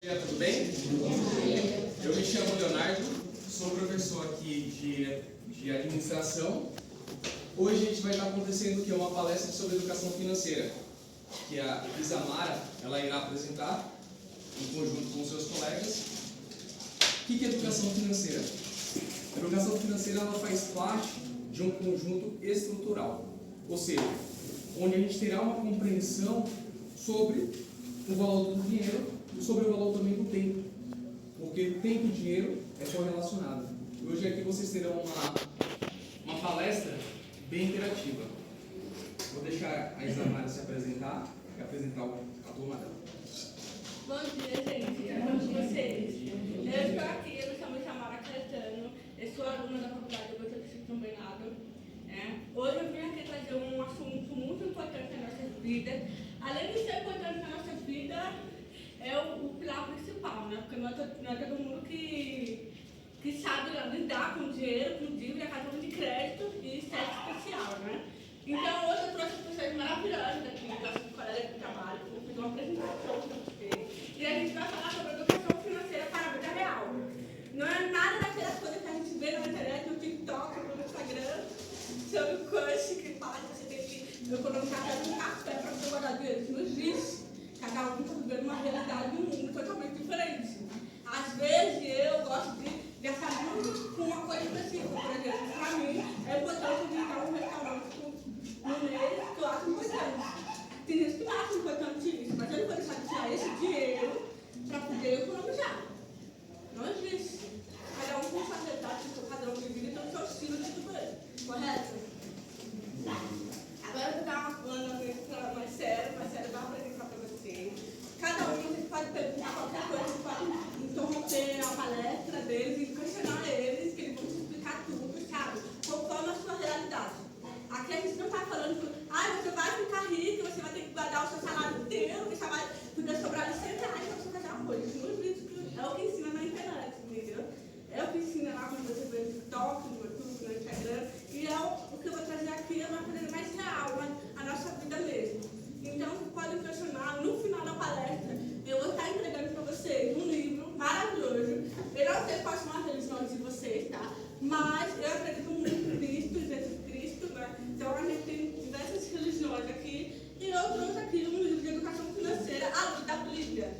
Tudo bem? Eu me chamo Leonardo, sou professor aqui de administração. Hoje a gente vai estar acontecendo aqui uma palestra sobre educação financeira, que a Isamara ela irá apresentar em conjunto com seus colegas. O que é educação financeira? A educação financeira ela faz parte de um conjunto estrutural, ou seja, onde a gente terá uma compreensão sobre o valor do dinheiro e sobre o valor também do tempo, porque o tempo e o dinheiro é correlacionado. Hoje aqui vocês terão uma palestra bem interativa. Vou deixar a Isamara se apresentar e apresentar a turma dela. Bom dia, gente. Tudo bom com vocês? Eu estou aqui, eu me chamo Isamara Caetano, eu sou aluna da Faculdade de Biologia de São Bernardo. Hoje eu vim aqui trazer um assunto muito importante na nossa vida. Além de ser importante na nossa vida, é o pilar principal, né? Porque não é todo mundo que sabe lidar com dinheiro, com dívida, cartão de crédito e cheque especial, né? Então hoje eu trouxe pessoas maravilhosas aqui, nossos colegas de trabalho, que eu fiz uma apresentação para vocês. E a gente vai falar sobre educação financeira para a vida real. Não é nada daquelas coisas que a gente vê na internet, no TikTok, no Instagram, sobre o crush que faz, você tem que economizar um café para você guardar dinheiro. Isso não existe. Cada um está vivendo uma realidade, um mundo totalmente diferente. Às vezes eu gosto de gastar muito com uma coisa específica. Por exemplo, para mim é importante visitar um restaurante no mês que eu acho importante. Tem gente que não acha importante isso, mas eu não vou deixar de tirar esse dinheiro para poder economizar. Não existe. Cada um com sua realidade, com seu padrão de vida e tem o seu estilo de viver. Correto? Agora eu vou dar uma plana mais séria para apresentar para vocês. Cada um vocês pode perguntar qualquer coisa, pode interromper a palestra deles e questionar eles, que eles vão te explicar tudo, sabe? Conforme a sua realidade. Aqui a gente não está falando que você vai ficar rico, você vai ter que guardar o seu salário inteiro, que só vai poder sobrar de R$100 para você fazer uma coisa. Isso não existe, é o que ensina na internet, entendeu? É o que ensina lá quando você vê no TikTok, no YouTube, no Instagram. E é o que eu vou trazer aqui é uma coisa mais real, a nossa vida mesmo. Então, vocês podem questionar. No final da palestra, eu vou estar entregando para vocês um livro maravilhoso. Eu não sei quais são as religiões de vocês, tá? Mas eu acredito muito em Cristo, em Jesus Cristo, né? Então, a gente tem diversas religiões aqui. E eu trouxe aqui um livro de educação financeira, à luz da Bíblia.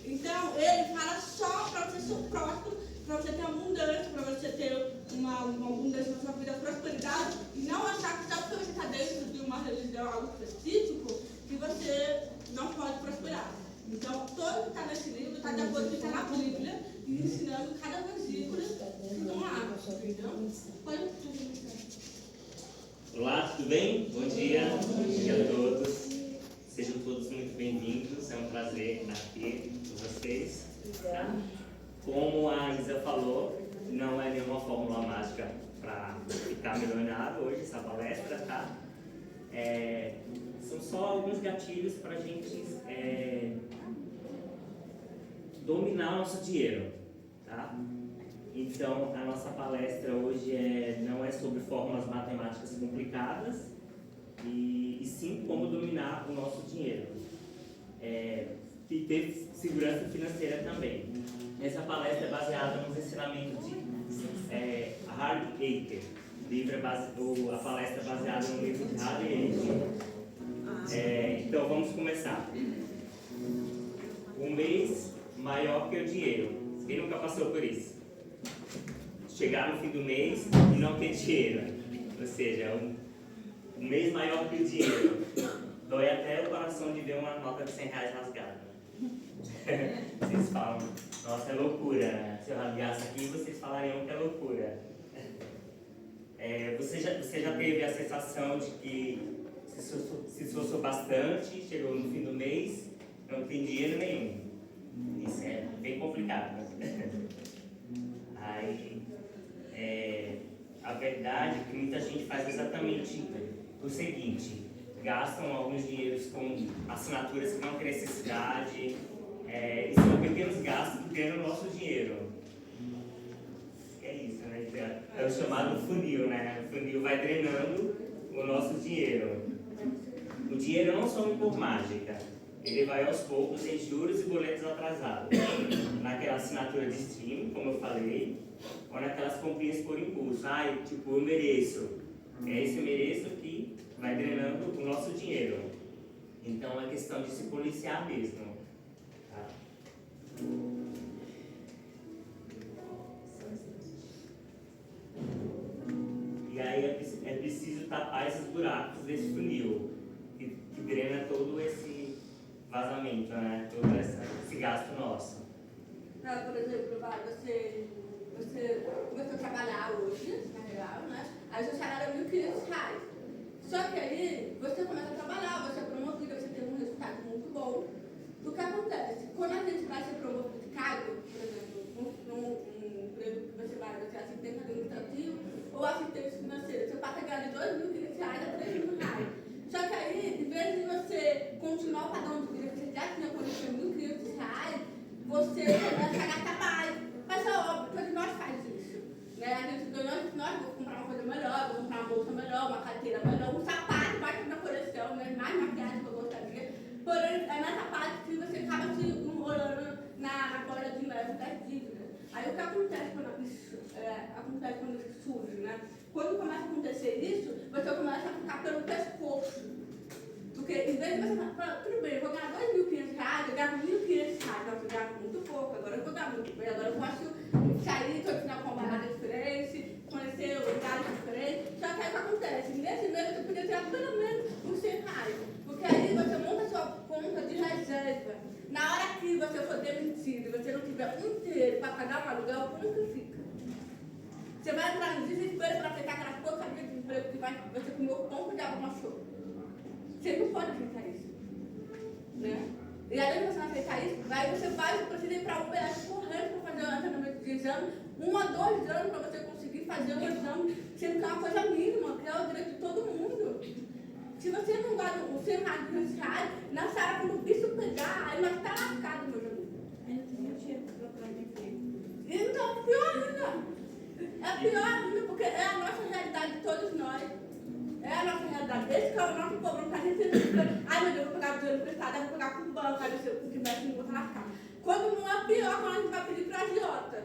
Então, ele fala só para você ser próspero, para você ter abundância, para você ter uma abundância na sua vida, prosperidade, e não achar que só porque você está dentro de uma religião, algo específico, que você não pode prosperar. Então, todo que está nesse livro está de acordo com o que está na Bíblia, e ensinando cada versículo que estão lá. Entendeu? Pode tudo. Olá, tudo bem? Bom dia a todos. Sejam todos muito bem-vindos. É um prazer estar aqui com vocês. Como a Isa falou, não é nenhuma fórmula mágica para ficar milionário hoje, essa palestra, tá? São só alguns gatilhos para a gente dominar o nosso dinheiro, tá? Então, a nossa palestra hoje não é sobre fórmulas matemáticas complicadas, e sim como dominar o nosso dinheiro. E ter segurança financeira também. Essa palestra é baseada nos ensinamentos de Hard Eicher. A palestra é baseada no livro de Hard Eicher. Então vamos começar. Um mês maior que o dinheiro. Quem nunca passou por isso? Chegar no fim do mês e não ter dinheiro. Ou seja, um mês maior que o dinheiro. Dói até o coração de ver uma nota de R$100 rasgada. Vocês falam, nossa, é loucura, né? Se eu rasgasse aqui, vocês falariam que é loucura. Você já teve a sensação de que se esforçou bastante, chegou no fim do mês, não tem dinheiro nenhum? Isso é bem complicado, né? Aí, a verdade é que muita gente faz exatamente o seguinte: gastam alguns dinheiros com assinaturas que não têm necessidade, e são pequenos gastos que ganham o nosso dinheiro. É isso, né? É o chamado funil, né? O funil vai drenando o nosso dinheiro. O dinheiro não some por mágica, ele vai aos poucos em juros e boletos atrasados. eu destino, como eu falei, ou naquelas comprinhas por impulso. Ai, tipo, eu mereço. É esse eu mereço que vai drenando o nosso dinheiro. Então é questão de se policiar mesmo. Tá? E aí é preciso tapar esses buracos desse funil, que drena todo esse vazamento, né? Todo esse gasto nosso. Por exemplo, você começou a trabalhar hoje, na real, né? Aí seu salário é R$1.500. Só que aí você começa a trabalhar, você é promovido, você tem um resultado muito bom. O que acontece? Quando a gente vai ser promovido de cargo, por exemplo, num emprego que você vai ser assistente administrativo ou assistente financeiro, você passa a ganhar de R$2.500 a R$3.000. Só que aí, em vez de você continuar o padrão de vida que você já tinha quando tinha R$1.500, você começa a gastar mais. Mas é óbvio, todos nós faz isso. Né? A gente ganhou, nós vamos comprar uma coisa melhor, vamos comprar uma bolsa melhor, uma carteira melhor, um sapato mais na coleção, né? Mais maquiagem que eu gostaria. Porém, é nessa parte que você acaba se enrolando na bola de neve das dívidas. Aí o que acontece quando isso surge, né? Quando começa a acontecer isso, você começa a ficar pelo pescoço. Porque em vez de você falar, tudo bem, eu vou ganhar R$2.500, eu ganho R$1.500, nossa, eu ganho muito pouco, agora eu vou ganhar muito bem, agora eu posso sair, continuar com uma balada diferente, conhecer lugares diferentes. Só que aí o que acontece? Nesse mês você podia tirar pelo menos uns R$100, porque aí você monta a sua conta de reserva. Na hora que você for demitido e você não tiver um dinheiro para pagar um aluguel, como que fica? Você vai entrar no desespero para aceitar aquela porcaria de emprego que você comeu pão com diabo no show. Você não pode aceitar isso. Né? E além de você não aceitar isso, aí você precisa ir para o UBS correndo para fazer o tratamento de exame, 1 a 2 anos para você conseguir fazer o exame, sendo que é uma coisa mínima, que é o direito de todo mundo. Se você não guarda o seu R$1.500, nessa hora quando o bicho pegar, aí nós está lascado, meu amigo. Ainda tem muito dinheiro para procurar de emprego. Então, pior ainda. É pior ainda, porque é a nossa realidade de todos nós. É a nossa realidade. Esse que é o nosso problema, que a gente fica, ai meu Deus, eu vou pegar o dinheiro emprestado, eu vou pegar com o banco, aí se eu tiver assim, eu vou lascar. Quando não é pior, quando a gente vai pedir para agiota.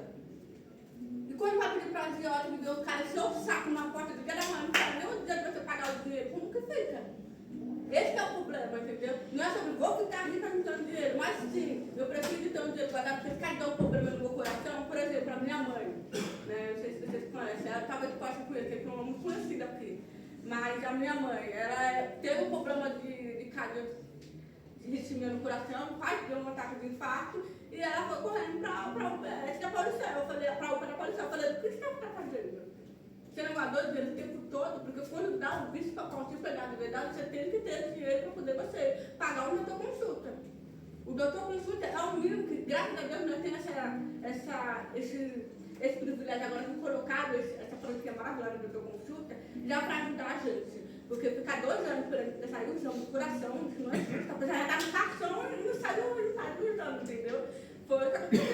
E quando vai pedir para agiota, me deu o cara encheu o saco na porta do dia da manhã, não sabe nem o dia de você pagar o dinheiro, como que fica? Esse é o problema, entendeu? Não é sobre vou ficar rica juntando dinheiro, mas sim, eu preciso ter um dinheiro guardado, porque ficar dando um problema no meu coração, por exemplo, a minha mãe, né? Não sei se vocês conhecem, ela talvez possa conhecer, porque é uma muito conhecida aqui. Mas a minha mãe, ela teve um problema de arritmia no coração, quase deu um ataque de infarto, e ela foi correndo para o UBS da polícia. Eu falei, para o UBS da polícia, eu falei, o que você está fazendo? Você não guardou dinheiro o tempo todo, porque quando dá o bicho para conseguir pegar de verdade, você tem que ter dinheiro para poder você pagar o doutor consulta. O doutor consulta é o mínimo que, graças a Deus, nós temos esse privilégio agora de colocar essa franquia maravilhosa do doutor consulta, já para ajudar a gente. Porque ficar 2 anos esperando você sair o exame do coração, isso não é justo, a pessoa já está no caixão e não sai do exame, entendeu? Foi o que aconteceu.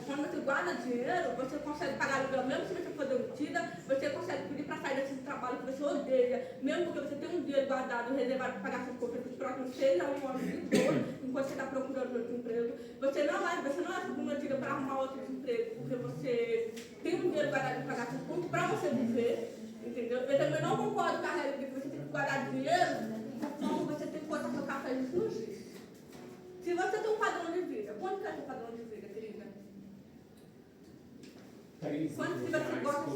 Quando você guarda dinheiro, você consegue pagar aluguel, mesmo se você for demitida, você consegue pedir para sair desse trabalho que você odeia, mesmo porque você tem um dinheiro guardado, reservado para pagar suas contas dos próximos 6 a 1 ano de boa, enquanto você está procurando outro emprego. Você não é submetida para arrumar outro emprego, porque você tem um dinheiro guardado para pagar suas contas para você viver, entendeu? Eu também não concordo com a regra de que você tem que guardar dinheiro, então você tem que botar seu café no giz. Se você tem um padrão de vida, quanto que é seu padrão de vida, querida? Quanto que você gosta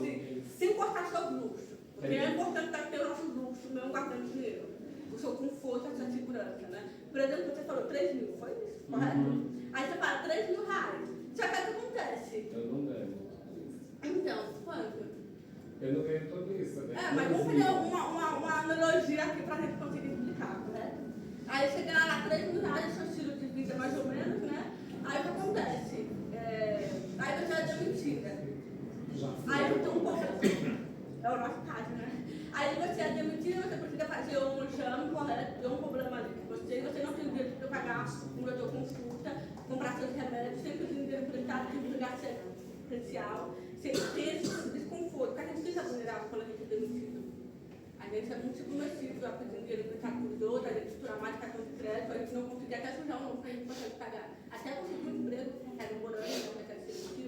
sem cortar seus luxos? Porque é importante ter o nosso luxo, mesmo guardando dinheiro. O seu conforto, a sua segurança, né? Por exemplo, você falou 3 mil, foi isso? Correto? Aí você fala R$3.000. Só que o que acontece? Eu não ganho. Então, quanto? Eu não ganho tudo isso, né? Mas vamos fazer uma analogia aqui para a gente conseguir explicar, correto? Aí você ganha lá R$3.000, seu estilo de vida mais ou menos, né? Aí o que acontece? Aí você é demitida. Aí eu tenho um pouco. É o nosso caso, né? Aí você é demitida, você precisa fazer um exame correto, tem um problema ali com você não tem dinheiro para pagar um doutor consulta, comprar seus remédios, sempre tem dinheiro emprestado, tem que pegar especial, sem ter esse desconforto, porque a gente fica vulnerável quando a gente é demitido. A gente é muito submersivo, a pedir dinheiro emprestado por outros, a gente esturar mais cartão de crédito, a gente não conseguir até sujar um novo que a gente consegue pagar. Até conseguir um emprego, demorando, não vai ser demitido.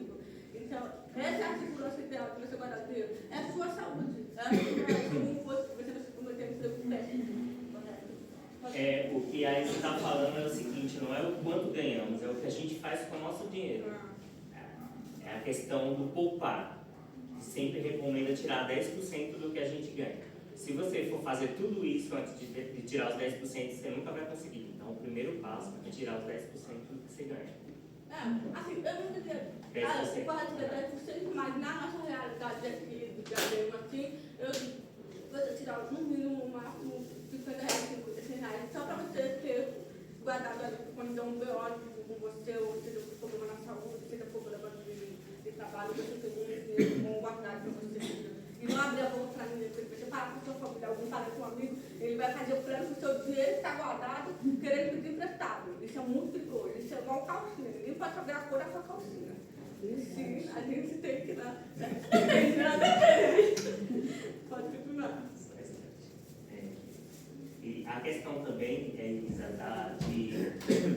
aí você está falando é o seguinte, não é o quanto ganhamos, é o que a gente faz com o nosso dinheiro. É a questão do poupar. Sempre recomenda tirar 10% do que a gente ganha. Se você for fazer tudo isso antes de tirar os 10%, você nunca vai conseguir. Então, o primeiro passo é tirar os 10% do que você ganha. Assim, eu não diria, o correto é 10%, mas na nossa realidade aqui do Diadema, assim, você tirar no mínimo, no máximo, R$50, R$50, só para você ter guardado ali quando dá um BO com você, ou seja, problema na saúde, seja problema de trabalho, você tem um dinheiro bom guardado para você. E não abrir a boca para ninguém, porque você fala com a sua família, algum parente, um amigo, ele vai fazer o plano com o seu dinheiro que está guardado, querendo pedir emprestado. Isso é muito perigoso, isso é igual calcinha, ninguém pode saber a cor da sua calcinha. E sim, a gente tem que dar. Pode continuar. E a questão também, Elisa,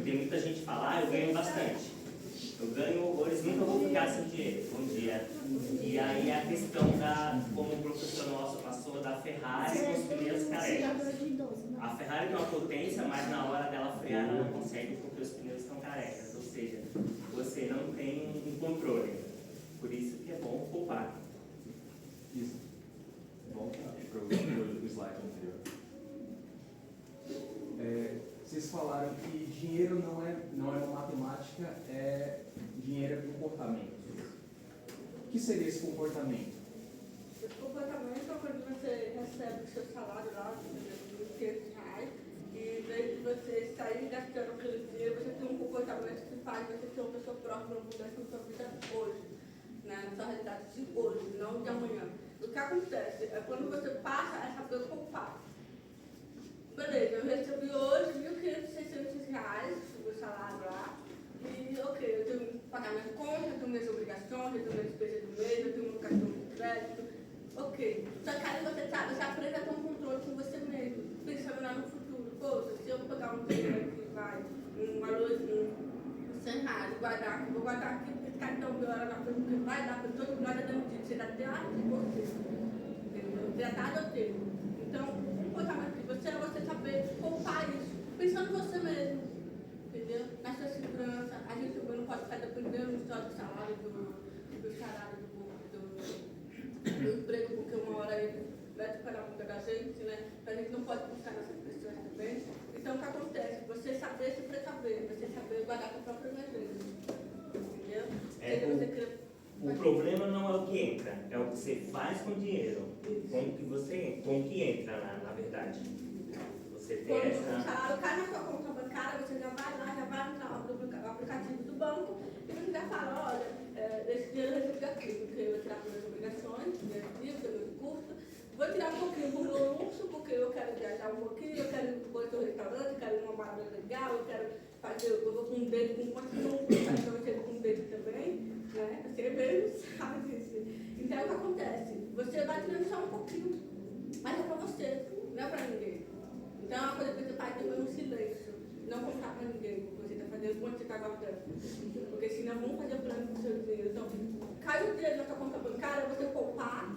tem muita gente que fala, eu ganho bastante. Eu ganho horrores, nunca vou ficar sem dinheiro um dia. E aí a questão como o professor nosso passou, da Ferrari com os pneus carecas. A Ferrari é uma potência, mas na hora dela frear ela não consegue porque os pneus estão carecas. Ou seja, você não tem um controle. Por isso que é bom poupar. Isso. Bom, para o slide anterior. Vocês falaram que dinheiro não é uma matemática, dinheiro é comportamento. O que seria esse comportamento? Esse comportamento é quando você recebe o seu salário lá, R$500, e em vez de você sair gastando aquele dinheiro, você tem um comportamento que faz você ser uma pessoa próxima da mudança na sua vida hoje, né? Na sua realidade de hoje, não de amanhã. O que acontece é quando você passa a saber poupar. Beleza, eu recebi hoje R$1.500, o meu salário lá, e ok, eu tenho que pagar minhas contas, eu tenho minhas obrigações, eu tenho minhas despesas do mês, eu tenho meu cartão de crédito, ok. Só que aí você aprende a ter um controle com você mesmo, pensando lá no futuro. Poxa, se eu pegar um dinheiro aqui, vai, um valorzinho, R$100, guardar aqui, vou guardar aqui, porque esse cartão meu era na coisa que vai dar para todo mundo, nada demitido, você dá até a você, entendeu? Tratado ou ter. Então, o comportamento de você é você saber poupar isso, pensando em você mesmo, entendeu? Na sua segurança. A gente também não pode ficar dependendo só do salário do salário do emprego, porque uma hora ele vai para a muda da gente, né? A gente não pode buscar nessas pessoas também. Então, o que acontece? Você saber se precaver, você saber guardar sua própria emergência, entendeu? O problema não é o que entra, é o que você faz com o dinheiro, com o que entra, na verdade. Você tem quando essa... o salário cai na sua conta bancária, você já vai lá, já vai entrar no aplicativo do banco e você já fala, olha, esse dinheiro eu recebi aqui, porque eu vou tirar minhas obrigações, minhas dívidas, meus custos, vou tirar um pouquinho do meu luxo, porque eu quero viajar um pouquinho, eu quero ir para o restaurante, eu quero ir numa balada legal, eu vou com um dedo com quantos números, para que eu chego com um dedo também. Né? Você mesmo sabe disso. Então, o que acontece? Você vai tirando só um pouquinho, mas é para você, não é para ninguém. Então, é uma coisa que você faz depois no silêncio, não contar para ninguém o que você está fazendo enquanto você está guardando. Porque senão vão fazer o plano com o seu dinheiro. Então, cai o dinheiro na sua conta bancária, você poupar,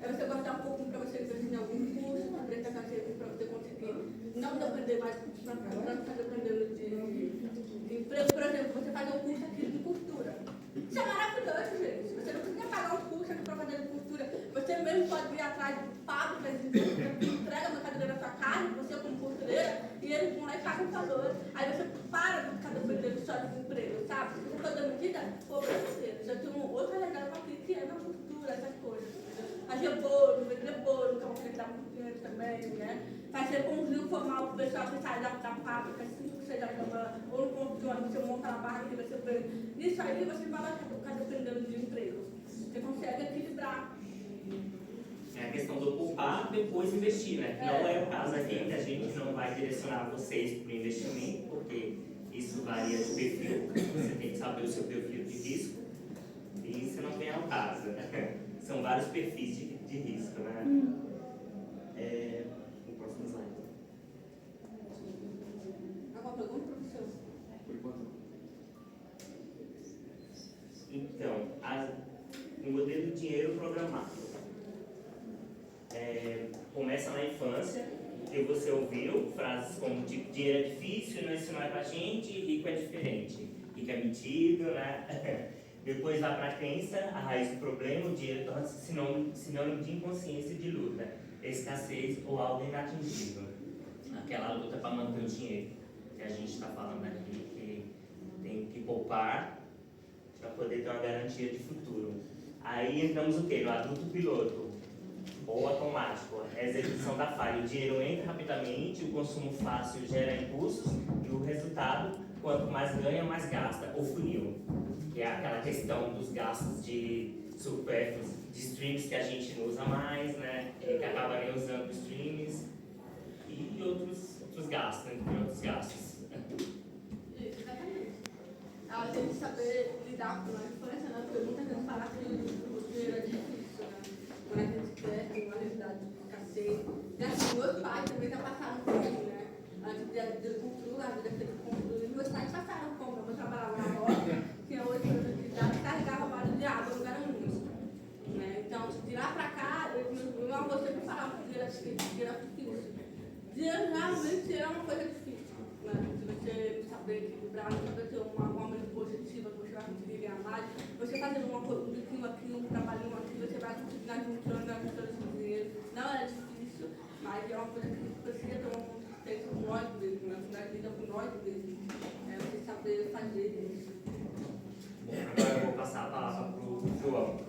é você guardar um pouquinho para você investir em algum curso, para prestar serviço, para você conseguir não depender mais, para não ficar dependendo de emprego. Por exemplo, você faz um curso aqui de costura. Isso é maravilhoso, gente. Você não precisa pagar um curso aqui para fazer costura. Você mesmo pode ir atrás de fábricas de costura que entrega a mercadoria na sua casa, você como costureira, e eles vão lá e pagam o valor. Aí você para de ficar dependendo só do emprego, sabe? Se você for demitida, pô, você tem uma outra realidade aqui que é na costura, essas coisas. Fazer bolo, vender bolo, que é uma coisa que dá muito dinheiro também, né? Fazer pãozinho formal pro pessoal que sai da fábrica, 5, 6 horas da manhã, ou no ponto de ônibus, você monta na barra e você vende. Isso aí você vai lá ficar dependendo de emprego. Você consegue equilibrar. É a questão do poupar, depois investir, né? Não é o caso aqui, que a gente não vai direcionar vocês para o investimento, porque isso varia de perfil, você tem que saber o seu perfil de risco, e isso não vem ao caso, né? São vários perfis de risco, né? O próximo slide. Alguma pergunta, professor? Por enquanto. Então, o modelo de dinheiro programado começa na infância, que você ouviu, frases como tipo, dinheiro é difícil, isso não é pra gente, rico é diferente. Rico é metido, né? Depois vai para a crença, a raiz do problema, o dinheiro torna-se sinônimo de inconsciência e de luta, escassez ou algo inatingível. Aquela luta para manter o dinheiro que a gente está falando aqui, que tem que poupar para poder ter uma garantia de futuro. Aí entramos o quê? No adulto piloto, ou automático, a execução da falha. O dinheiro entra rapidamente, o consumo fácil gera impulsos e o resultado, quanto mais ganha, mais gasta, o funil, que é aquela questão dos gastos de supérfluos, de streams que a gente não usa mais, né? Que acaba nem usando streams e outros gastos, entre outros gastos. Exatamente. A gente saber lidar com a infância, né? Porque muitas vezes falar que o dinheiro é difícil, né? Quando a gente cresce, uma realidade de escassez. E assim, meus pais também já passaram por isso, né? Antes de construir, a vida que construir, meus pais passaram por isso. Eu trabalhava na loja, tinha 8 anos de idade, carregava balde de água, não era muito. Né? Então, de lá pra cá, meu avô sempre falava que o dinheiro era difícil. Dinheiro realmente é uma coisa difícil, né? Se você saber equilibrar, saber ter uma mente positiva, que você vai conseguir ganhar mais, você fazendo um biquinho aqui, um trabalhinho aqui, você vai conseguir juntando esse dinheiro. Não é difícil, mas é uma coisa que precisa ter um respeito com nós mesmos, né? Nós lidamos com nós mesmos. Você saber fazer isso. Bom, agora eu vou passar a palavra para o João.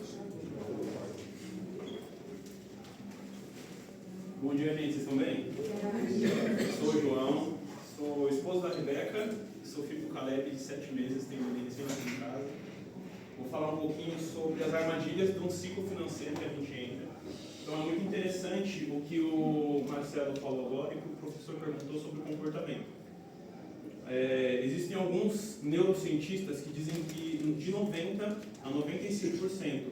Bom dia, gente. Vocês estão bem? Sou o João, sou esposo da Rebeca, sou filho do Caleb de 7 meses, tenho um neném aqui em casa. Vou falar um pouquinho sobre as armadilhas de um ciclo financeiro que a gente entra. Então é muito interessante o que o Marcelo falou agora e que o professor perguntou sobre o comportamento. Existem alguns neurocientistas que dizem que de 90% a 95%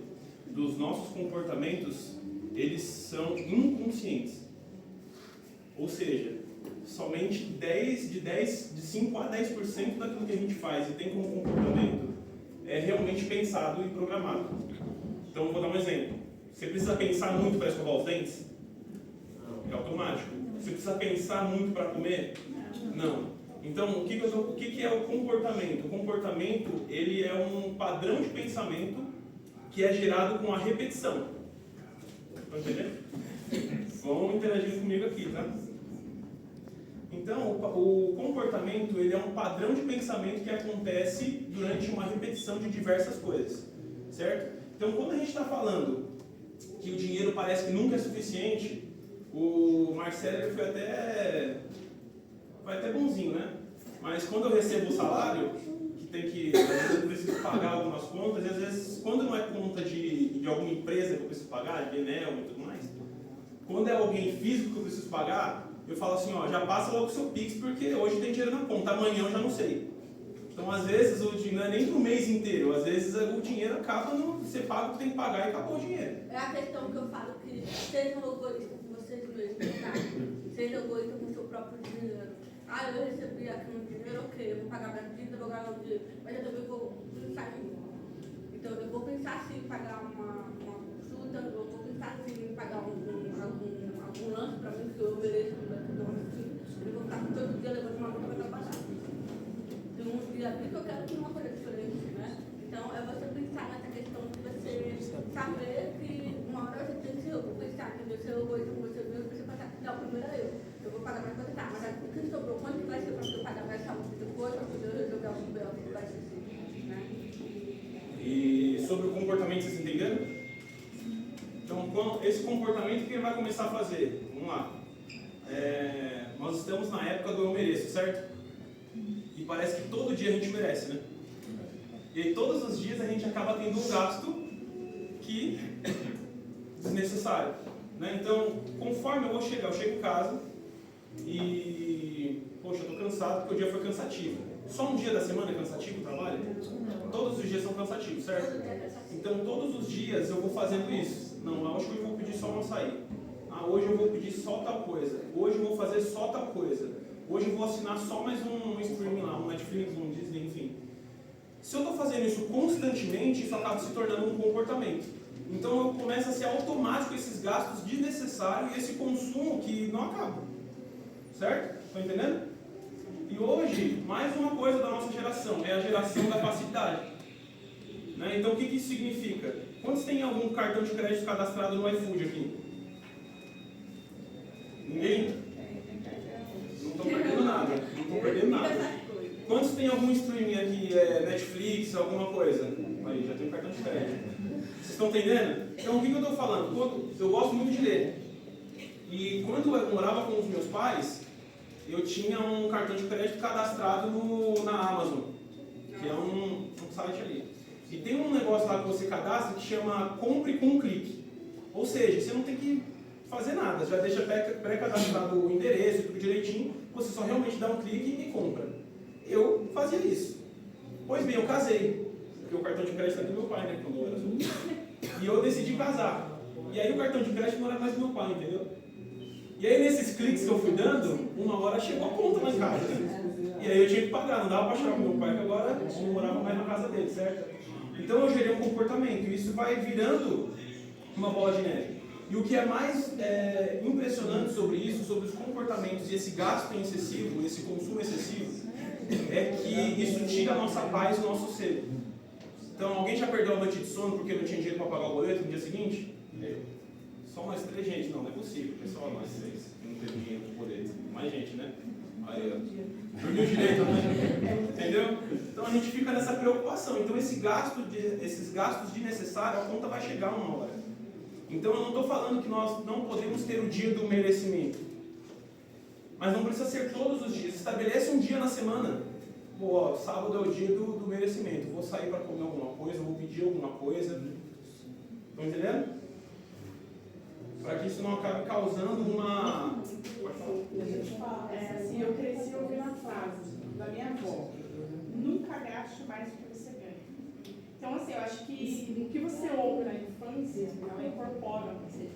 dos nossos comportamentos eles são inconscientes. Ou seja, somente de 5 a 10% daquilo que a gente faz e tem como comportamento é realmente pensado e programado. Então, vou dar um exemplo. Você precisa pensar muito para escovar os dentes? É automático. Você precisa pensar muito para comer? Não. Então, o que é o comportamento? O comportamento ele é um padrão de pensamento que é gerado com a repetição. Estão entendendo? Vão interagindo comigo aqui, tá? Então, o comportamento ele é um padrão de pensamento que acontece durante uma repetição de diversas coisas, certo? Então, quando a gente está falando que o dinheiro parece que nunca é suficiente, o Marcelo foi até bonzinho, né? Mas quando eu recebo o salário, às vezes eu preciso pagar algumas contas, e às vezes, quando não é conta de alguma empresa que eu preciso pagar, de Enel e tudo mais, quando é alguém físico que eu preciso pagar, eu falo assim, ó, já passa logo o seu Pix, porque hoje tem dinheiro na conta, amanhã eu já não sei. Então, às vezes, o dinheiro não é nem pro mês inteiro, às vezes o dinheiro acaba, você paga o que tem que pagar e acabou o dinheiro. É a questão que eu falo que sejam egoístas com vocês mesmos, tá? Sejam egoístas com o seu próprio dinheiro. Eu recebi aqui um dinheiro, ok, eu vou pagar minha dívida, vou ganhar um dinheiro, mas eu também vou pensar em mim. Então, eu vou pensar sim em pagar uma consulta, eu vou pensar sim em pagar algum lanche para mim, que eu mereço, eu vou estar todo dia levando uma conta para trabalhar. Tem uns dias aqui que eu quero ter uma coisa diferente, né? Então, é você pensar nessa questão de você saber que uma hora você tem que pensar, entendeu? Se eu egoísta com você mesmo, você vai pensar, não, primeiro eu vou pagar mais coisa, tá? Mas o que sobrou, quanto que vai ser para eu pagar mais saúde depois, para poder resolver algum belo que vai ser assim, né? E sobre o comportamento, vocês entenderam? Então, esse comportamento que ele vai começar a fazer? Vamos lá. Nós estamos na época do eu mereço, certo? E parece que todo dia a gente merece, né? E aí todos os dias a gente acaba tendo um gasto que desnecessário, né? Então, conforme eu chego em casa e, poxa, eu tô cansado porque o dia foi cansativo. Só um dia da semana é cansativo o trabalho? Todos os dias são cansativos, certo? Então, todos os dias eu vou fazendo isso. Não, hoje eu vou pedir só um açaí. Hoje eu vou pedir só tal coisa. Hoje eu vou fazer só tal coisa. Hoje eu vou assinar só mais um streaming lá, um Netflix, um Disney, enfim. Se eu estou fazendo isso constantemente, isso acaba se tornando um comportamento. Então, começa a ser automático esses gastos desnecessários e esse consumo que não acaba. Certo? Estão entendendo? E hoje, mais uma coisa da nossa geração, é a geração da facilidade. Né? Então, o que isso significa? Quantos tem algum cartão de crédito cadastrado no iFood aqui? Ninguém? Não estão perdendo nada. Não estão perdendo nada. Quantos tem algum streaming aqui, Netflix, alguma coisa? Aí, já tem um cartão de crédito. Vocês estão entendendo? Então, o que eu estou falando? Eu gosto muito de ler. E quando eu morava com os meus pais, eu tinha um cartão de crédito cadastrado na Amazon, que é um site ali. E tem um negócio lá que você cadastra que chama Compre com um clique. Ou seja, você não tem que fazer nada, já deixa pré-cadastrado o endereço, tudo direitinho, você só realmente dá um clique e compra. Eu fazia isso. Pois bem, eu casei, porque o cartão de crédito era do meu pai, né, quando eu era solteiro. E eu decidi casar. E aí o cartão de crédito não era mais do meu pai, entendeu? E aí nesses cliques que eu fui dando, uma hora chegou a conta lá em casa. E aí eu tinha que pagar, não dava para chorar com meu pai, que agora eu não morava mais na casa dele, certo? Então eu gerei um comportamento, e isso vai virando uma bola de neve. E o que é mais impressionante sobre isso, sobre os comportamentos e esse gasto excessivo, esse consumo excessivo, é que isso tira a nossa paz e o nosso ser. Então, alguém já perdeu a noite de sono porque não tinha dinheiro para pagar o boleto no dia seguinte? Só nós 3, gente. Não é possível, pessoal, nós 6. Não tem dinheiro para boleto. Mais gente, né? Aí, ó. Dormiu direito, né? Entendeu? Então a gente fica nessa preocupação. Então esses gastos desnecessários, a conta vai chegar uma hora. Então eu não estou falando que nós não podemos ter o dia do merecimento. Mas não precisa ser todos os dias. Estabelece um dia na semana. Pô, ó, sábado é o dia do merecimento. Vou sair para comer alguma coisa, vou pedir alguma coisa. Estão entendendo? Para que isso não acabe causando uma... Pode falar. Assim, eu cresci ouvindo a frase da minha avó: nunca gaste mais do que você ganha. Então, assim, eu acho que o que você ouve na infância, ela incorpora no você.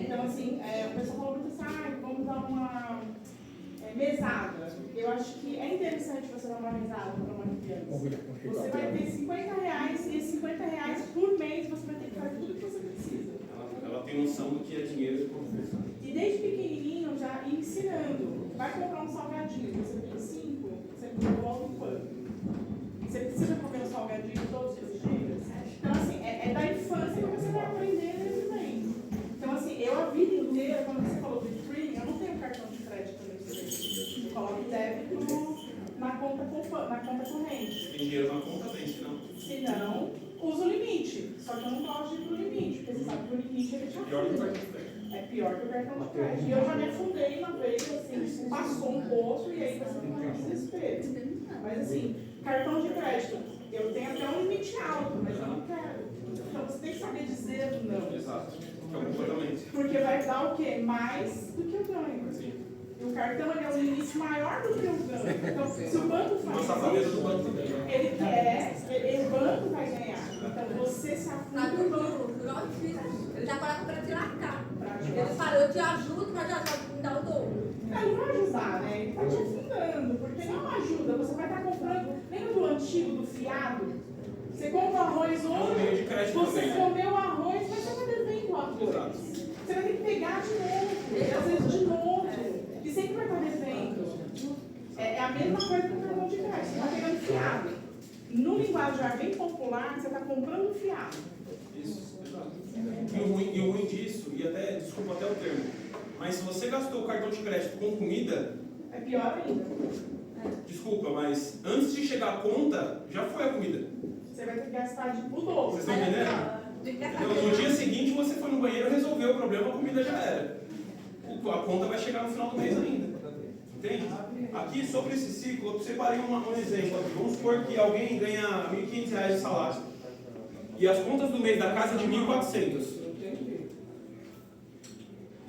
Então, assim, o pessoal falou muito assim, vamos dar uma mesada. Eu acho que é interessante você dar uma mesada para uma criança. Você vai ter R$50 e esses R$50 por mês você vai ter que fazer tudo o que você precisa. Ela tem noção do que é dinheiro. E desde pequenininho já ir ensinando. Vai comprar um salgadinho, você tem 5, você volta em quanto? Você precisa comer um salgadinho todos os dias? Então, assim, é da infância que você vai aprender desde bem. Então, assim, eu a vida inteira, quando você falou do streaming, eu não tenho cartão de crédito no meu serviço. Eu coloco débito na conta corrente. Tem dinheiro na conta, tem, senão. Se não, usa o limite. Só que eu não gosto de ir pro limite, porque você sabe que o limite ele te afunda. É pior que o cartão de crédito. E eu já me afundei uma vez, assim, passou um pouco e aí você fica no desespero. Mas assim, cartão de crédito, eu tenho até um limite alto, mas eu não quero. Então você tem que saber dizer não. Exato. É um comportamento. Porque vai dar o quê? Mais do que eu ganho. Sim. E o cartão ele é um limite maior do que eu ganho. Então, se o banco faz Uma safadeza do banco também. ele quer, o banco vai ganhar. Então você se afunda no banco. Ele já coloca para te largar. Ele Ele fala, eu te ajudo, mas já me dá o dobro. Não vai ajudar, né? Ele está te afundando, porque não ajuda. Você vai estar comprando. Lembra do antigo, do fiado? Você compra o arroz É um meio de hoje, crédito você também, né? comeu o arroz, mas você vai devendo o arroz. Exato. Você vai ter que pegar de novo, e às vezes de novo. E sempre vai estar devendo. É a mesma coisa que o cartão de crédito. Você está pegando fiado. No linguajar bem popular, você está comprando fiado. Isso, exato. E o ruim disso, e até, desculpa até o termo, mas se você gastou o cartão de crédito com comida, É pior ainda. desculpa, mas antes de chegar a conta, já foi a comida. Você vai ter que gastar o dobro. Vocês estão entendendo? Então, no dia seguinte você foi no banheiro, resolveu o problema, a comida já era. A conta vai chegar no final do mês ainda. Entende? Aqui, sobre esse ciclo, eu separei um exemplo aqui. Vamos supor que alguém ganha R$1.500 de salário. E as contas do mês da casa é de 1.400.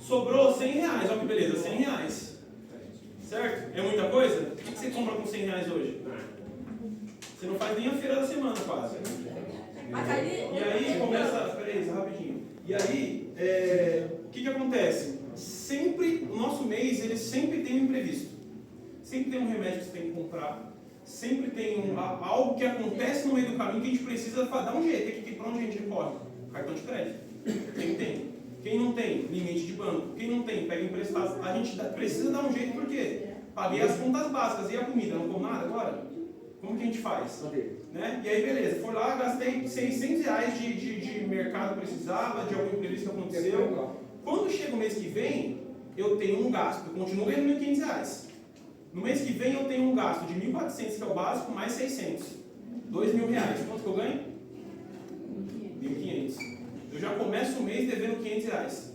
Sobrou R$100. Olha que beleza, R$100. Certo? É muita coisa? O que você compra com R$100 hoje? Você não faz nem a feira da semana, quase. E aí começa... Peraí, rapidinho. E aí, o que acontece? Sempre, o nosso mês, ele sempre tem um imprevisto. Sempre tem um remédio que você tem que comprar. Sempre tem algo que acontece no meio do caminho que a gente precisa dar um jeito. Para onde a gente recorre? Cartão de crédito. Tem. Quem não tem limite de banco, quem não tem, pega emprestado. A gente precisa dar um jeito, por quê? Paguei as contas básicas e a comida, não como nada agora? Como que a gente faz? Né? E aí, beleza, fui lá, gastei R$600 de mercado que precisava, de algum imprevisto que aconteceu. Quando chega o mês que vem, eu tenho um gasto, eu continuo ganhando R$1.500. No mês que vem eu tenho um gasto de R$1.400, que é o básico, mais 600. R$2.000. Quanto que eu ganho? R$1.500. Eu já começo o mês devendo R$500.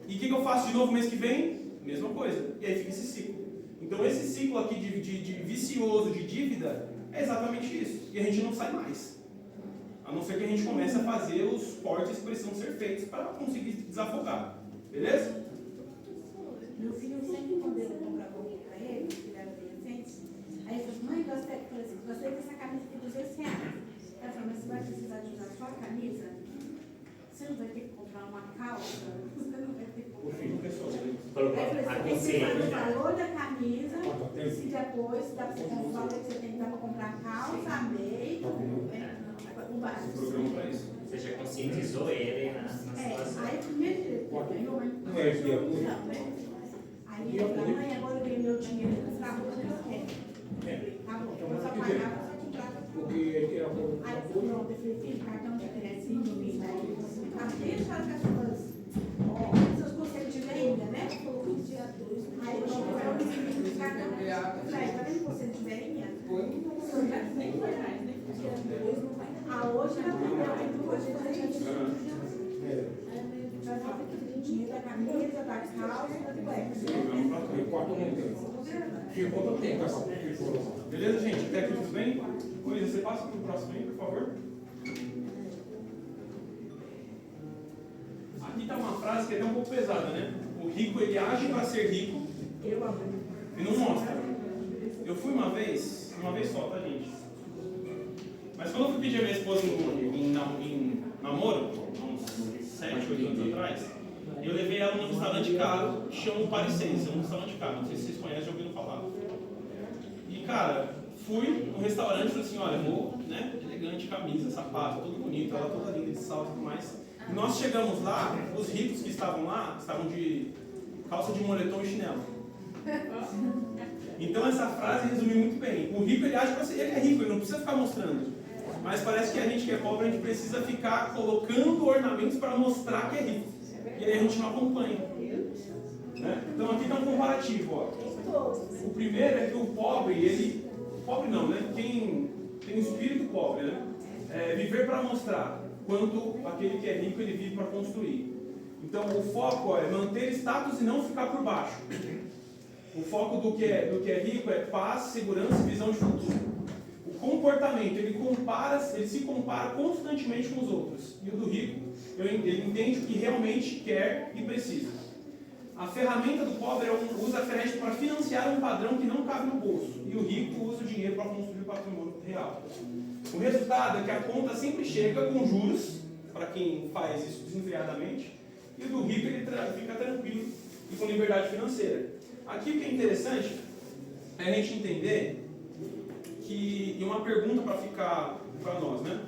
E o que eu faço de novo no mês que vem? Mesma coisa. E aí fica esse ciclo. Então esse ciclo aqui de vicioso, de dívida, é exatamente isso. E a gente não sai mais. A não ser que a gente comece a fazer os cortes que precisam ser feitos para conseguir desafogar. Beleza? Meu filho sempre, quando eu comprava roupa para ele, que ele era adolescente, aí ele falou, mãe, gostei dessa camisa de R$200. Ela falou, mas você vai precisar de usar só a camisa? Você não vai ter que comprar uma calça? Você não vai ter que comprar. O filho pessoal. Colocou Aí eu a falei, você paga o consciência. valor da camisa, e se depois dá para você comprar o valor que você tem que dar para comprar calça, meia, o básico. Programa para isso. Você já conscientizou ele na situação. Aí primeiro ele ganhou, Não é aqui, não, né? Aí ele falou, mãe, agora eu ganhei meu dinheiro para comprar a roupa que eu quero. Tá bom, eu só pagava, só comprava. porque ele era bom. Aí eu falei, pronto, eu falei, filho, cartão de crédito, me daí, deixa as seus conselhos de venda, né? Colocou dia 2. Aí eu falei, cartão de crédito, tá vendo conselho de venda? Nem foi mais, né? Hoje ela aprendeu, hoje a gente já sabe que o dinheiro da camisa, da calça, do E quatro não tem. Ficou não tem, mas Beleza, gente? Até aqui tudo bem? Coisa, você passa para o próximo aí, por favor. Aqui está uma frase que é até um pouco pesada, né? O rico, ele age para ser rico e não mostra. Eu fui uma vez só, tá, gente? Mas quando eu fui pedir a minha esposa em namoro, há uns 7, 8 anos atrás, eu levei ela num restaurante caro que chama o Paris, é um restaurante caro, não sei se vocês conhecem, já ouviram falar. E cara, fui no restaurante e falei assim, olha, vou, né, elegante, camisa, sapato, tudo bonito, ela toda linda de salto e tudo mais. E nós chegamos lá, os ricos que estavam lá, estavam de calça de moletom e chinelo. Então essa frase resume muito bem. O rico, ele acha que ele é rico, ele não precisa ficar mostrando. Mas parece que a gente que é pobre, a gente precisa ficar colocando ornamentos para mostrar que é rico. E aí a gente não acompanha. Né? Então aqui está um comparativo. Ó. O primeiro é que o pobre, ele... Pobre não, né? Quem tem um espírito pobre, né? É viver para mostrar, quanto aquele que é rico, ele vive para construir. Então o foco é manter status e não ficar por baixo. O foco do que é rico é paz, segurança e visão de futuro. O comportamento, ele se compara constantemente com os outros. E o do rico, ele entende o que realmente quer e precisa. A ferramenta do pobre usa crédito para financiar um padrão que não cabe no bolso. E o rico usa o dinheiro para construir o patrimônio real. O resultado é que a conta sempre chega com juros, para quem faz isso desenfreadamente, e o do rico ele fica tranquilo e com liberdade financeira. Aqui o que é interessante é a gente entender que, e uma pergunta para ficar para nós, né?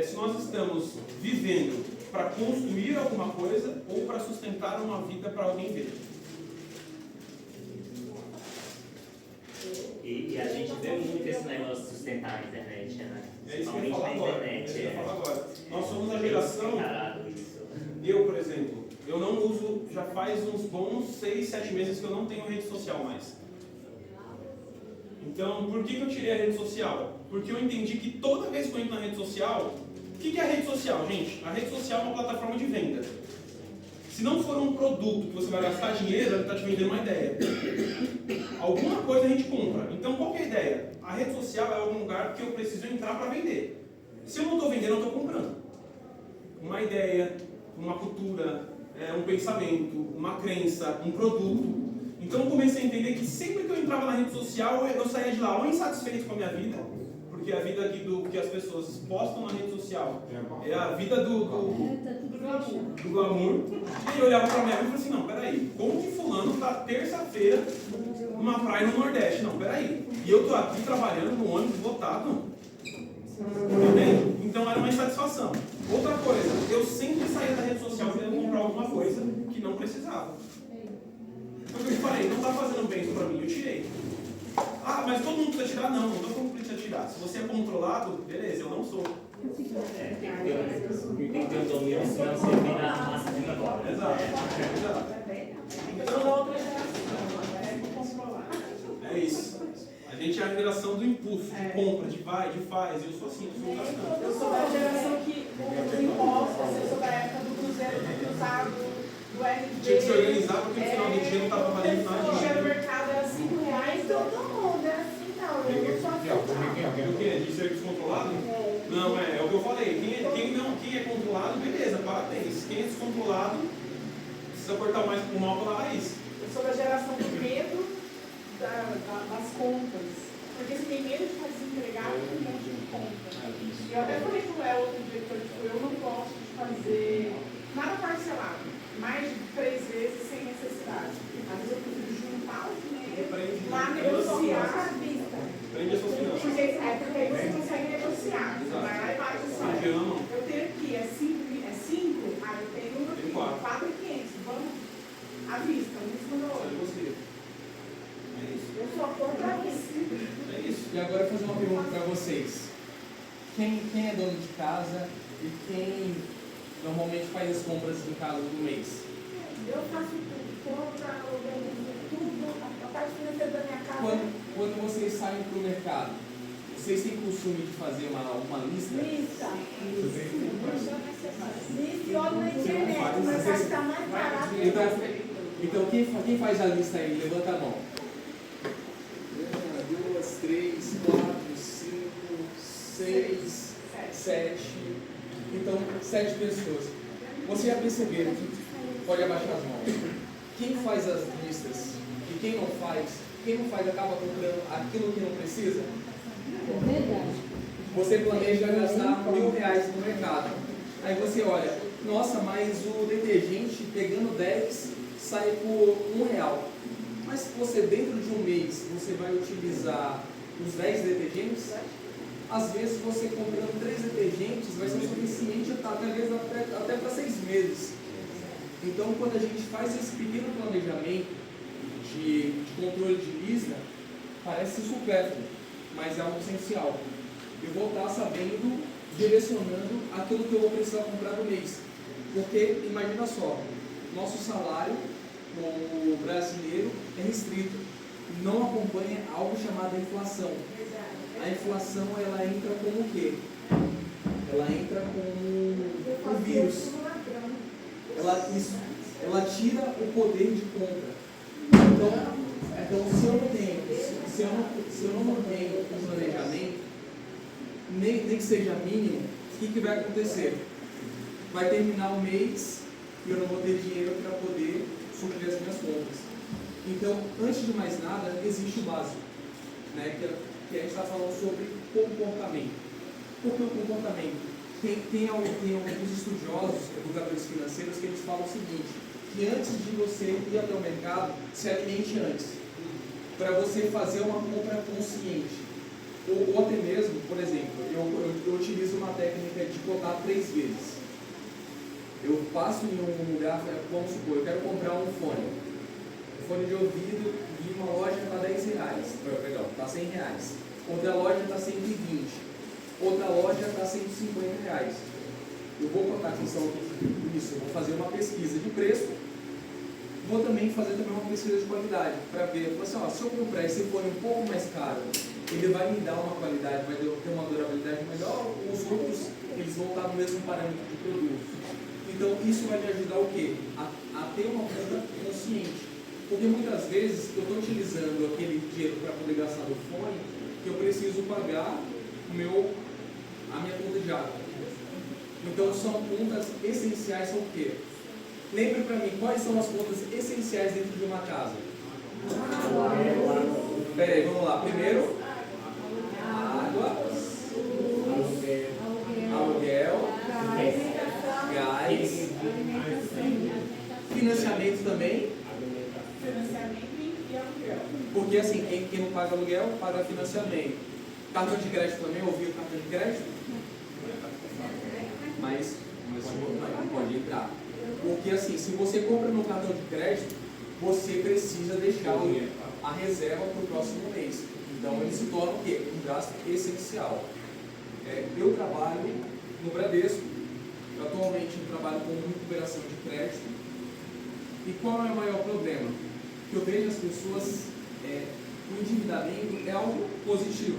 Se nós estamos vivendo para construir alguma coisa ou para sustentar uma vida para alguém ver. E a gente vê muito esse negócio de sustentar a internet, né? É isso que eu ia Principalmente falar na agora. internet. É isso que eu ia falar agora. Nós somos a geração. Isso. Eu, por exemplo, eu não uso, já faz uns bons 6, 7 meses que eu não tenho rede social mais. Então, por que eu tirei a rede social? Porque eu entendi que toda vez que eu entro na rede social, o que é a rede social, gente? A rede social é uma plataforma de venda. Se não for um produto que você vai gastar dinheiro, ele está te vendendo uma ideia. Alguma coisa a gente compra. Então, qual que é a ideia? A rede social é algum lugar que eu preciso entrar para vender. Se eu não estou vendendo, eu estou comprando. Uma ideia, uma cultura, um pensamento, uma crença, um produto. Então eu comecei a entender que sempre que eu entrava na rede social, eu saía de lá ou insatisfeito com a minha vida, porque a vida aqui do que as pessoas postam na rede social é a vida do glamour. E aí eu olhava pra minha vida e falei assim, não, peraí, como que fulano está terça-feira numa praia no Nordeste? Não, peraí. E eu tô aqui trabalhando no ônibus lotado. Entendeu? Então era uma insatisfação. Outra coisa, eu sempre saía da rede social querendo comprar algo não precisava. Foi o que eu te falei, não está fazendo bem isso para mim, eu tirei. Ah, mas todo mundo precisa tirar? Não, não estou falando que precisa tirar. Se você é controlado, beleza, eu não sou. Tem que ter um domínio, senão você vira a massa de manobra. Exato. Eu sou da outra geração, é controlar. É isso. A gente é a geração do impulso, de compra, de vai, de faz. Eu sou assim, eu sou gastante. Eu sou da geração que os impostos, eu sou da época do cruzeiro, do cruzado, do RD. Tinha que se organizar porque no final do dia não estava valendo nada de O dinheiro. mercado era R$5, Todo mundo é assim, não. Eu não sou assim. O quê? De ser descontrolado? Não, é o que eu falei. Quem é controlado, beleza, parabéns. Quem é descontrolado, precisa cortar mais o mal pela raiz. Eu sou da geração do medo das contas. Porque você tem medo de ficar desempregado com um monte de conta. E eu até falei com o Léo outro dia, que eu não gosto de fazer nada parcelado, mais de 3 vezes sem necessidade. Às vezes eu preciso juntar o dinheiro, lá negociar. Prende as suas finanças. Porque aí você consegue negociar. Você vai lá e bate o salário. Eu tenho aqui, é 5, aí eu tenho aqui, 4.500. Vamos à vista, um segundo. É isso. Eu sou contra isso. É isso. E agora eu vou fazer uma pergunta para vocês. Quem é dono de casa e quem normalmente faz as compras em casa do mês? Eu faço tudo, compra, organizo tudo, a parte financeira da minha casa. Quando vocês saem para o mercado, vocês têm costume de fazer uma lista? Lista. Lista e olho na internet, mas acho que está mais barato. Então quem faz a lista aí? Levanta a mão. 1, 2, 3, 4, 5, 6, 7. Então, 7 pessoas. Vocês já perceberam que pode abaixar as mãos. Quem faz as listas e quem não faz acaba comprando aquilo que não precisa? Você planeja gastar R$1.000 no mercado. Aí você olha, nossa, mas o detergente pegando 10 sai por R$1. Mas se você dentro de um mês você vai utilizar os 10 detergentes, às vezes você comprando 3 detergentes vai ser o suficiente até para 6 meses. Então quando a gente faz esse pequeno planejamento de controle de lista, parece supérfluo, mas é algo essencial. Eu vou estar sabendo, direcionando aquilo que eu vou precisar comprar no mês. Porque imagina só, nosso salário como brasileiro é restrito, não acompanha algo chamado inflação. A inflação ela entra como o quê? Ela entra como um vírus. Ela tira o poder de compra. Então se eu não mantenho um planejamento, nem que seja mínimo, o que vai acontecer? Vai terminar o mês e eu não vou ter dinheiro para poder suprir as minhas contas. Então, antes de mais nada, existe o básico, né? Que a gente está falando sobre comportamento. Por que o comportamento? Tem alguns estudiosos, educadores financeiros, que eles falam o seguinte, que antes de você ir até o mercado, se alimente antes, para você fazer uma compra consciente. Ou até mesmo, por exemplo, eu utilizo uma técnica de cotar 3 vezes. Eu passo em um lugar, vamos supor, eu quero comprar um fone de ouvido de uma loja está R$10, perdão, está R$100, outra loja está R$120, outra loja está R$150. Eu vou botar atenção nisso, eu vou fazer uma pesquisa de preço, vou também fazer uma pesquisa de qualidade, para ver, assim, ó, se eu comprar esse fone um pouco mais caro, ele vai me dar uma qualidade, vai ter uma durabilidade melhor, os outros, eles vão estar no mesmo parâmetro de produto. Então, isso vai me ajudar o quê? A ter uma compra consciente. Porque muitas vezes eu estou utilizando aquele dinheiro para poder gastar no fone, que eu preciso pagar a minha conta de água. Então, são contas essenciais, são o quê? Lembre para mim, quais são as contas essenciais dentro de uma casa? Espera aí, vamos lá. Primeiro, água, aluguel, gás, financiamento também. Porque assim, quem não paga aluguel, paga financiamento. Cartão de crédito também, ouviu cartão de crédito? Mas não pode entrar. Porque assim, se você compra no cartão de crédito, você precisa deixar a reserva para o próximo mês. Então ele se torna o quê? Um gasto essencial. Eu trabalho no Bradesco, atualmente eu trabalho com recuperação de crédito. E qual é o maior problema? Que eu vejo as pessoas, o endividamento é algo positivo.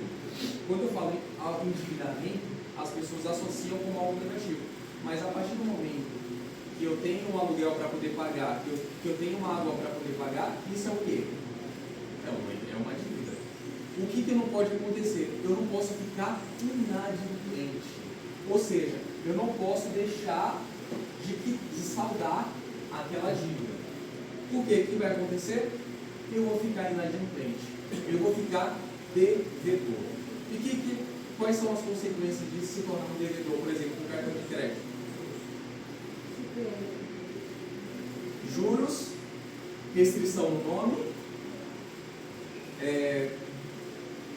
Quando eu falo em endividamento, as pessoas associam como algo negativo. Mas a partir do momento que eu tenho um aluguel para poder pagar, que eu tenho uma água para poder pagar, isso é o quê? É uma dívida. O que não pode acontecer? Eu não posso ficar inadimplente. Ou seja, eu não posso deixar de saldar aquela dívida. Por quê? O que vai acontecer? Eu vou ficar inadimplente. Eu vou ficar devedor. E quais são as consequências de se tornar um devedor, por exemplo, com cartão de crédito? Juros, restrição no nome.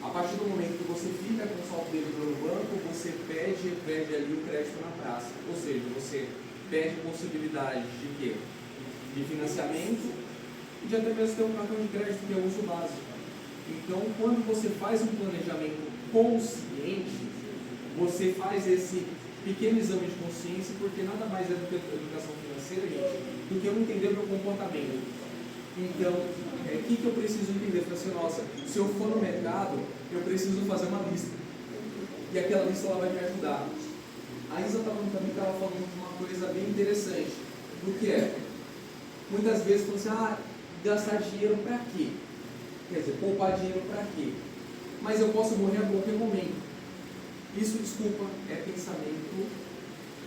A partir do momento que você fica com o saldo devedor no banco, você perde ali o crédito na praça. Ou seja, você perde possibilidade de quê? De financiamento e de até mesmo ter um cartão de crédito que é o uso básico. Então, quando você faz um planejamento consciente, você faz esse pequeno exame de consciência, porque nada mais é do que a educação financeira, gente, do que eu entender meu comportamento. Então, o que eu preciso entender? Eu falei assim, nossa, se eu for no mercado, eu preciso fazer uma lista. E aquela lista ela vai me ajudar. A Isa estava falando de uma coisa bem interessante, do que é, muitas vezes falou assim, gastar dinheiro para quê? Quer dizer, poupar dinheiro para quê? Mas eu posso morrer a qualquer momento. Isso, desculpa, é pensamento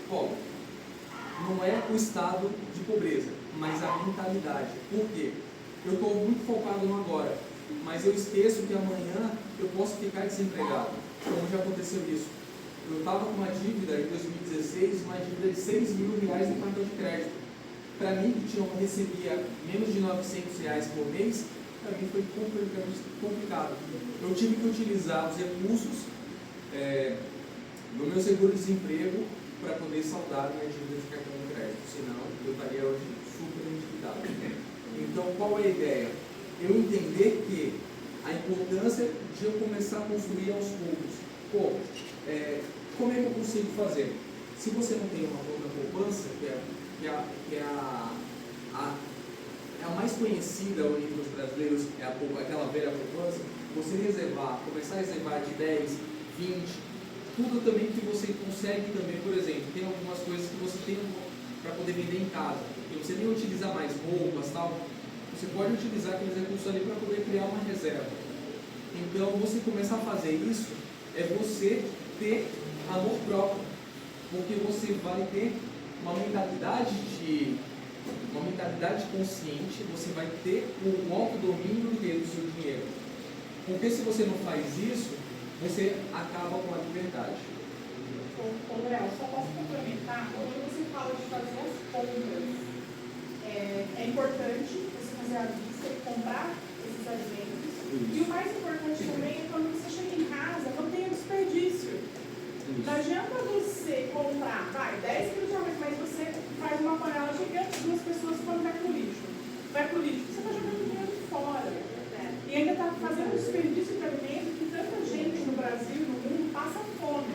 pobre. Não é o estado de pobreza, mas a mentalidade. Por quê? Eu estou muito focado no agora, mas eu esqueço que amanhã eu posso ficar desempregado, como já aconteceu isso. Eu estava com uma dívida em 2016, uma dívida de R$6 mil no cartão de crédito. Para mim, que recebia menos de R$900 por mês, para mim foi complicado. Eu tive que utilizar os recursos do meu seguro-desemprego para poder saldar minha dívida de cartão de crédito, senão eu estaria hoje super endividado. Então, qual é a ideia? Eu entender que a importância de eu começar a construir aos poucos. Como é que eu consigo fazer? Se você não tem uma conta poupança, que é a mais conhecida entre os brasileiros, aquela velha poupança, você começar a reservar de 10, 20, tudo também que você consegue também, por exemplo, tem algumas coisas que você tem para poder vender em casa, e você nem utiliza mais roupas, tal, você pode utilizar aqueles recursos ali para poder criar uma reserva. Então, você começar a fazer isso, é você ter amor próprio, porque você vai ter uma mentalidade consciente, você vai ter um autodomínio do seu dinheiro. Porque se você não faz isso, você acaba com a liberdade. Léo, só posso complementar, quando você fala de fazer as compras, é importante você fazer a lista e comprar esses alimentos. E o mais importante também é quando você chega em casa, não tenha desperdício. Não adianta você comprar, 10 quilos de arroz, mas você faz uma panela gigante, 2 pessoas quando vai pro lixo. Vai pro lixo, você está jogando dinheiro fora. E ainda está fazendo desperdício de alimento que tanta gente no Brasil e no mundo passa fome.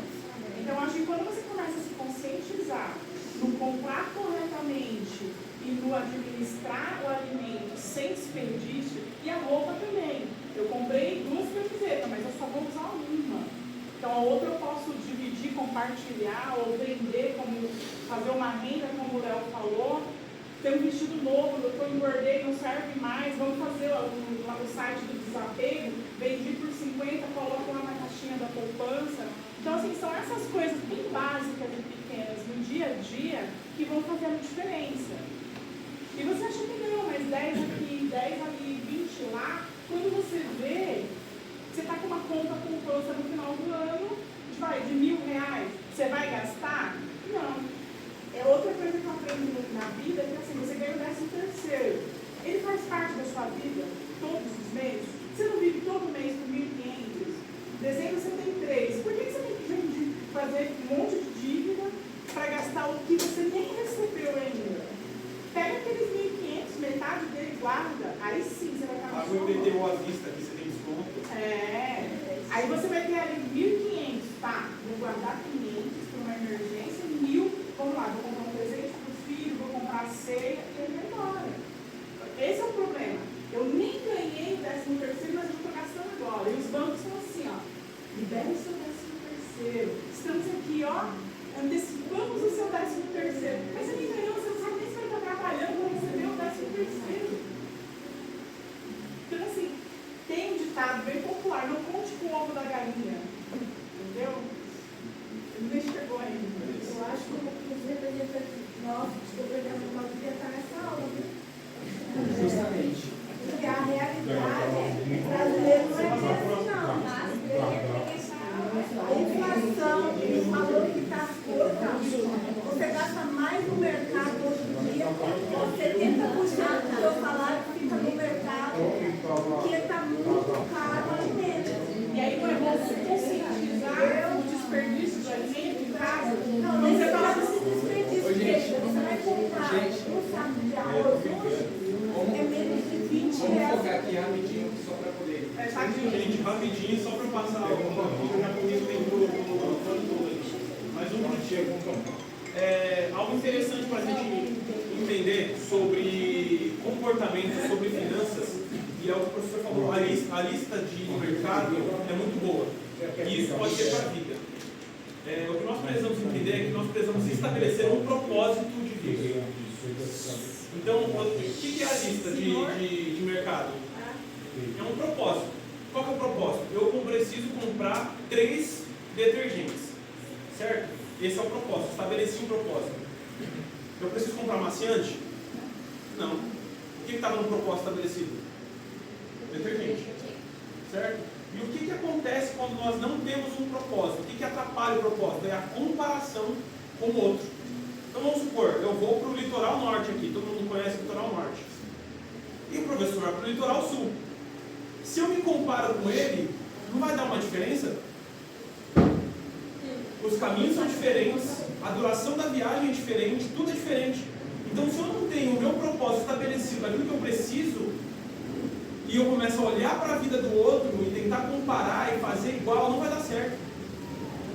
Então, acho que quando você começa a se conscientizar no comprar corretamente e no administrar o alimento sem desperdício, e a roupa também. Eu comprei 2 camisetas, mas eu só vou usar uma. Então, a outra eu posso dividir, compartilhar ou vender, fazer uma renda, como o Léo falou. Tem um vestido novo, eu engordei, não serve mais, vamos fazer o site do desapego, vendi por 50, coloco lá na caixinha da poupança. Então, assim, são essas coisas bem básicas e pequenas no dia a dia que vão fazer a diferença. E você acha que não, mas 10 aqui, 10 ali, 20 lá, quando você vê, você está com uma conta poupança no final do ano, de R$1.000, você vai gastar? Não. É outra coisa que eu aprendi na vida, que assim, você ganha o 13º. Ele faz parte da sua vida todos os meses. Você não vive todo mês com 1.500. Dezembro você tem 3. Por que você tem que fazer um monte de dívida para gastar o que você nem recebeu ainda? guarda, aí sim você vai estar Paga o mais IPTU à vista, que você tem desconto. Aí você vai ter ali 1.500, tá? Vou guardar 500 para uma emergência, 1.000, vamos lá, vou comprar um presente para o filho, vou comprar a ceia, e ele vai embora. Esse é o problema. Eu nem ganhei o 13º, mas eu estou gastando agora. E os bancos são assim, ó, libere o seu 13º. Estamos aqui, ó, antecipamos o seu 13º. Mas você nem ganhou, você não sabe nem se vai estar trabalhando para receber o 13º. Então, assim, tem um ditado bem popular, não conte com o ovo da galinha. Entendeu? Ele nem chegou ainda. Eu acho que os representantes nossos do programa devia estar nessa aula, viu? Justamente. Porque a realidade brasileira não é bem assim, não. A inflação, o valor que está você gasta mais no mercado hoje em dia, 70% do seu salário fica no mercado, porque está muito caro o alimento. E aí não é bom se conscientizar o desperdício do alimento em casa. Não, nem você fala desse desperdício, Ô, gente, você vai comprar um saco de arroz hoje, é menos de 20 Vamos reais. focar aqui rapidinho, só para poder. Gente, rapidinho, só para passar alguma coisa, já comigo tem tudo ali. Mais um minutinho. Algo interessante para a gente entender sobre comportamento, sobre finanças, e é o que o professor falou, a lista de mercado é muito boa, e isso pode ser para a vida. O que nós precisamos entender é que nós precisamos estabelecer um propósito de vida. Então, o que é a lista de mercado? É um propósito. Qual que é o propósito? Eu preciso comprar 3 detergentes, certo? Esse é o propósito, estabeleci um propósito. Eu preciso comprar amaciante? Não. O que estava no propósito estabelecido? Detergente, certo? E o que acontece quando nós não temos um propósito? O que atrapalha o propósito? É a comparação com o outro. Então vamos supor, eu vou para o litoral norte aqui, todo mundo conhece o litoral norte. E o professor vai para o litoral sul. Se eu me comparo com ele, não vai dar uma diferença? Os caminhos são diferentes, a duração da viagem é diferente, tudo é diferente. Então, se eu não tenho o meu propósito estabelecido, aquilo que eu preciso, e eu começo a olhar para a vida do outro e tentar comparar e fazer igual, não vai dar certo.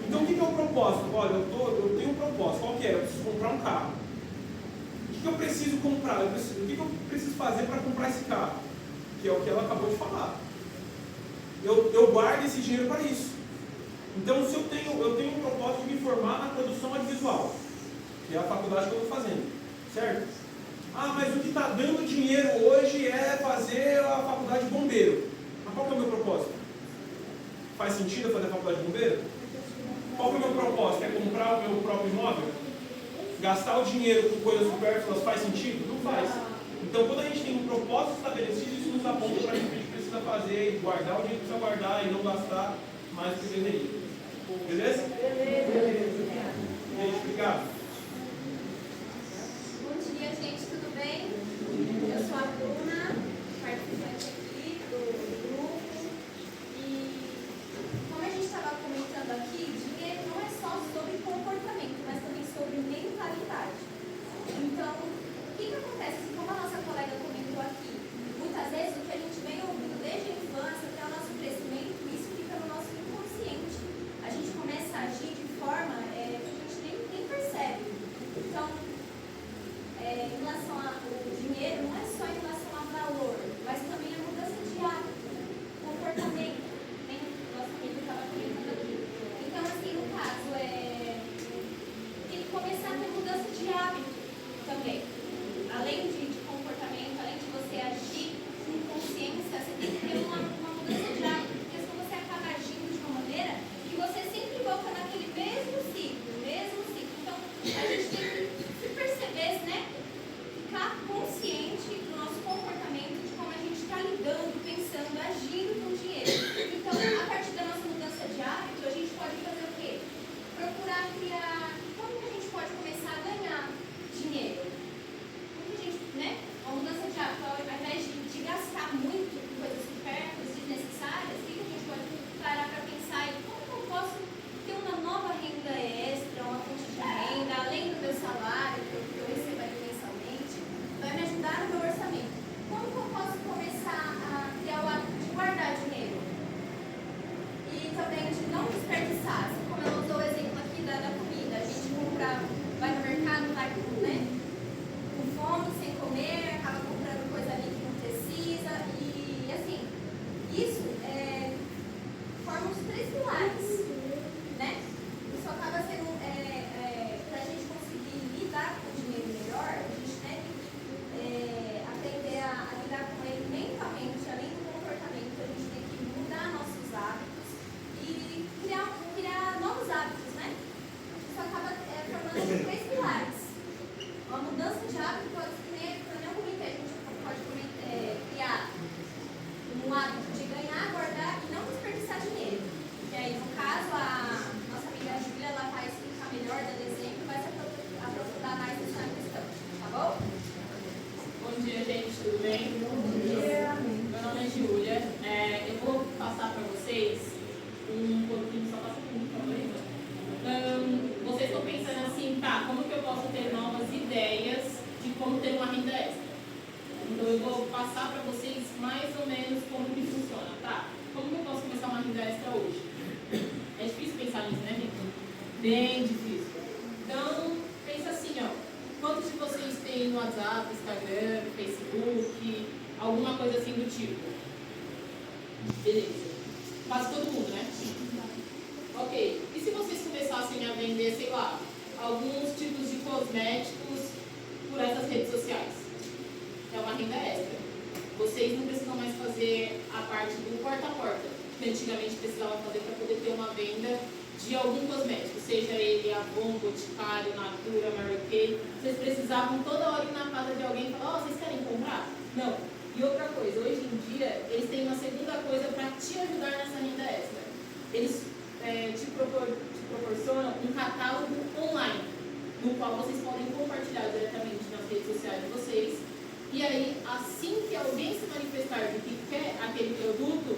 Então, o que é o propósito? Olha, eu tenho um propósito, qual que é? Eu preciso comprar um carro. O que eu preciso comprar? O que eu preciso fazer para comprar esse carro? Que é o que ela acabou de falar. Eu guardo esse dinheiro para isso. Então, se eu tenho um propósito de me formar na produção audiovisual, que é a faculdade que eu estou fazendo, certo? Ah, mas o que está dando dinheiro hoje é fazer a faculdade de bombeiro. Mas qual que é o meu propósito? Faz sentido eu fazer a faculdade de bombeiro? Qual que é o meu propósito? É comprar o meu próprio imóvel? Gastar o dinheiro com coisas supérfluas faz sentido? Não faz. Então, quando a gente tem um propósito estabelecido, isso nos aponta para aquilo que a gente precisa fazer, e guardar o dinheiro que precisa guardar e não gastar mais do que deveria. Beleza? Beleza. Gente, obrigado. Bom dia, gente, tudo bem? Eu sou a Bruna, participante aqui do grupo. E como a gente estava comentando aqui, dinheiro não é só sobre comportamento, mas também sobre mentalidade. Então, o que acontece? Como a nossa colega comentou aqui, muitas vezes o que a gente vem ouvindo desde a infância até o nosso crescimento, isso fica no nosso inconsciente. A gente começa a agir de forma que a gente nem percebe. Então, em relação ao dinheiro, não é só em relação a valor, mas também a mudança de hábito, comportamento. Nem o nosso amigo estava comentando aqui. Então, assim, no caso, tem que começar a ter mudança de hábito também. Além de comportamento, além de você agir com consciência, você tem que ter uma mudança de hábito, porque senão você acaba agindo de uma maneira que você sempre volta naquele mesmo ciclo. Então, a gente tem que se perceber, né? Ficar consciente do nosso comportamento, de como a gente está lidando, pensando, agindo com o dinheiro. Então, a partir da nossa mudança de hábito, a gente pode fazer o quê? Procurar criar como que a gente pode começar a ganhar dinheiro. Como que a gente, né? Uma mudança de hábito, ao invés de gastar muito com coisas supérfluas, desnecessárias, o que a gente pode parar para pensar em como eu posso ter uma nova renda extra, uma fonte de renda, além do meu salário. mudança de 3 pilares. Uma mudança de hábito pode ser, como eu comentei, a gente pode criar um hábito de ganhar, guardar e não desperdiçar dinheiro. E aí, no caso, a nossa amiga Júlia, ela vai explicar melhor, dando exemplo, e vai se aprofundar mais nessa questão, tá bom? Bom dia, gente, tudo bem? Bom dia. Meu nome é Júlia. Eu vou passar para vocês um pouquinho, só passa um pouquinho, vocês estão pensando assim, tá, como que eu posso ter novas ideias de como ter uma renda extra? Então eu vou passar para vocês mais ou menos como que funciona, tá? Como que eu posso começar uma renda extra hoje? É difícil pensar nisso, né, gente? Bem difícil. Então, pensa assim, ó. Quantos de vocês têm no WhatsApp, Instagram, Facebook, alguma coisa assim do tipo? Beleza. Quase todo mundo, né? Ok. E se vocês começassem a vender, sei lá, alguns tipos de cosméticos por essas redes sociais? É uma renda extra. Vocês não precisam mais fazer a parte do porta a porta, que antigamente precisava fazer para poder ter uma venda de algum cosmético, seja ele Avon, Boticário, Natura, Mary Kay. Vocês precisavam toda hora ir na casa de alguém e falar, vocês querem comprar? Não. E outra coisa, hoje em dia, eles têm uma segunda coisa para te ajudar nessa renda extra. Eles te proporcionam um catálogo online, no qual vocês podem compartilhar diretamente nas redes sociais de vocês. E aí, assim que alguém se manifestar de que quer aquele produto,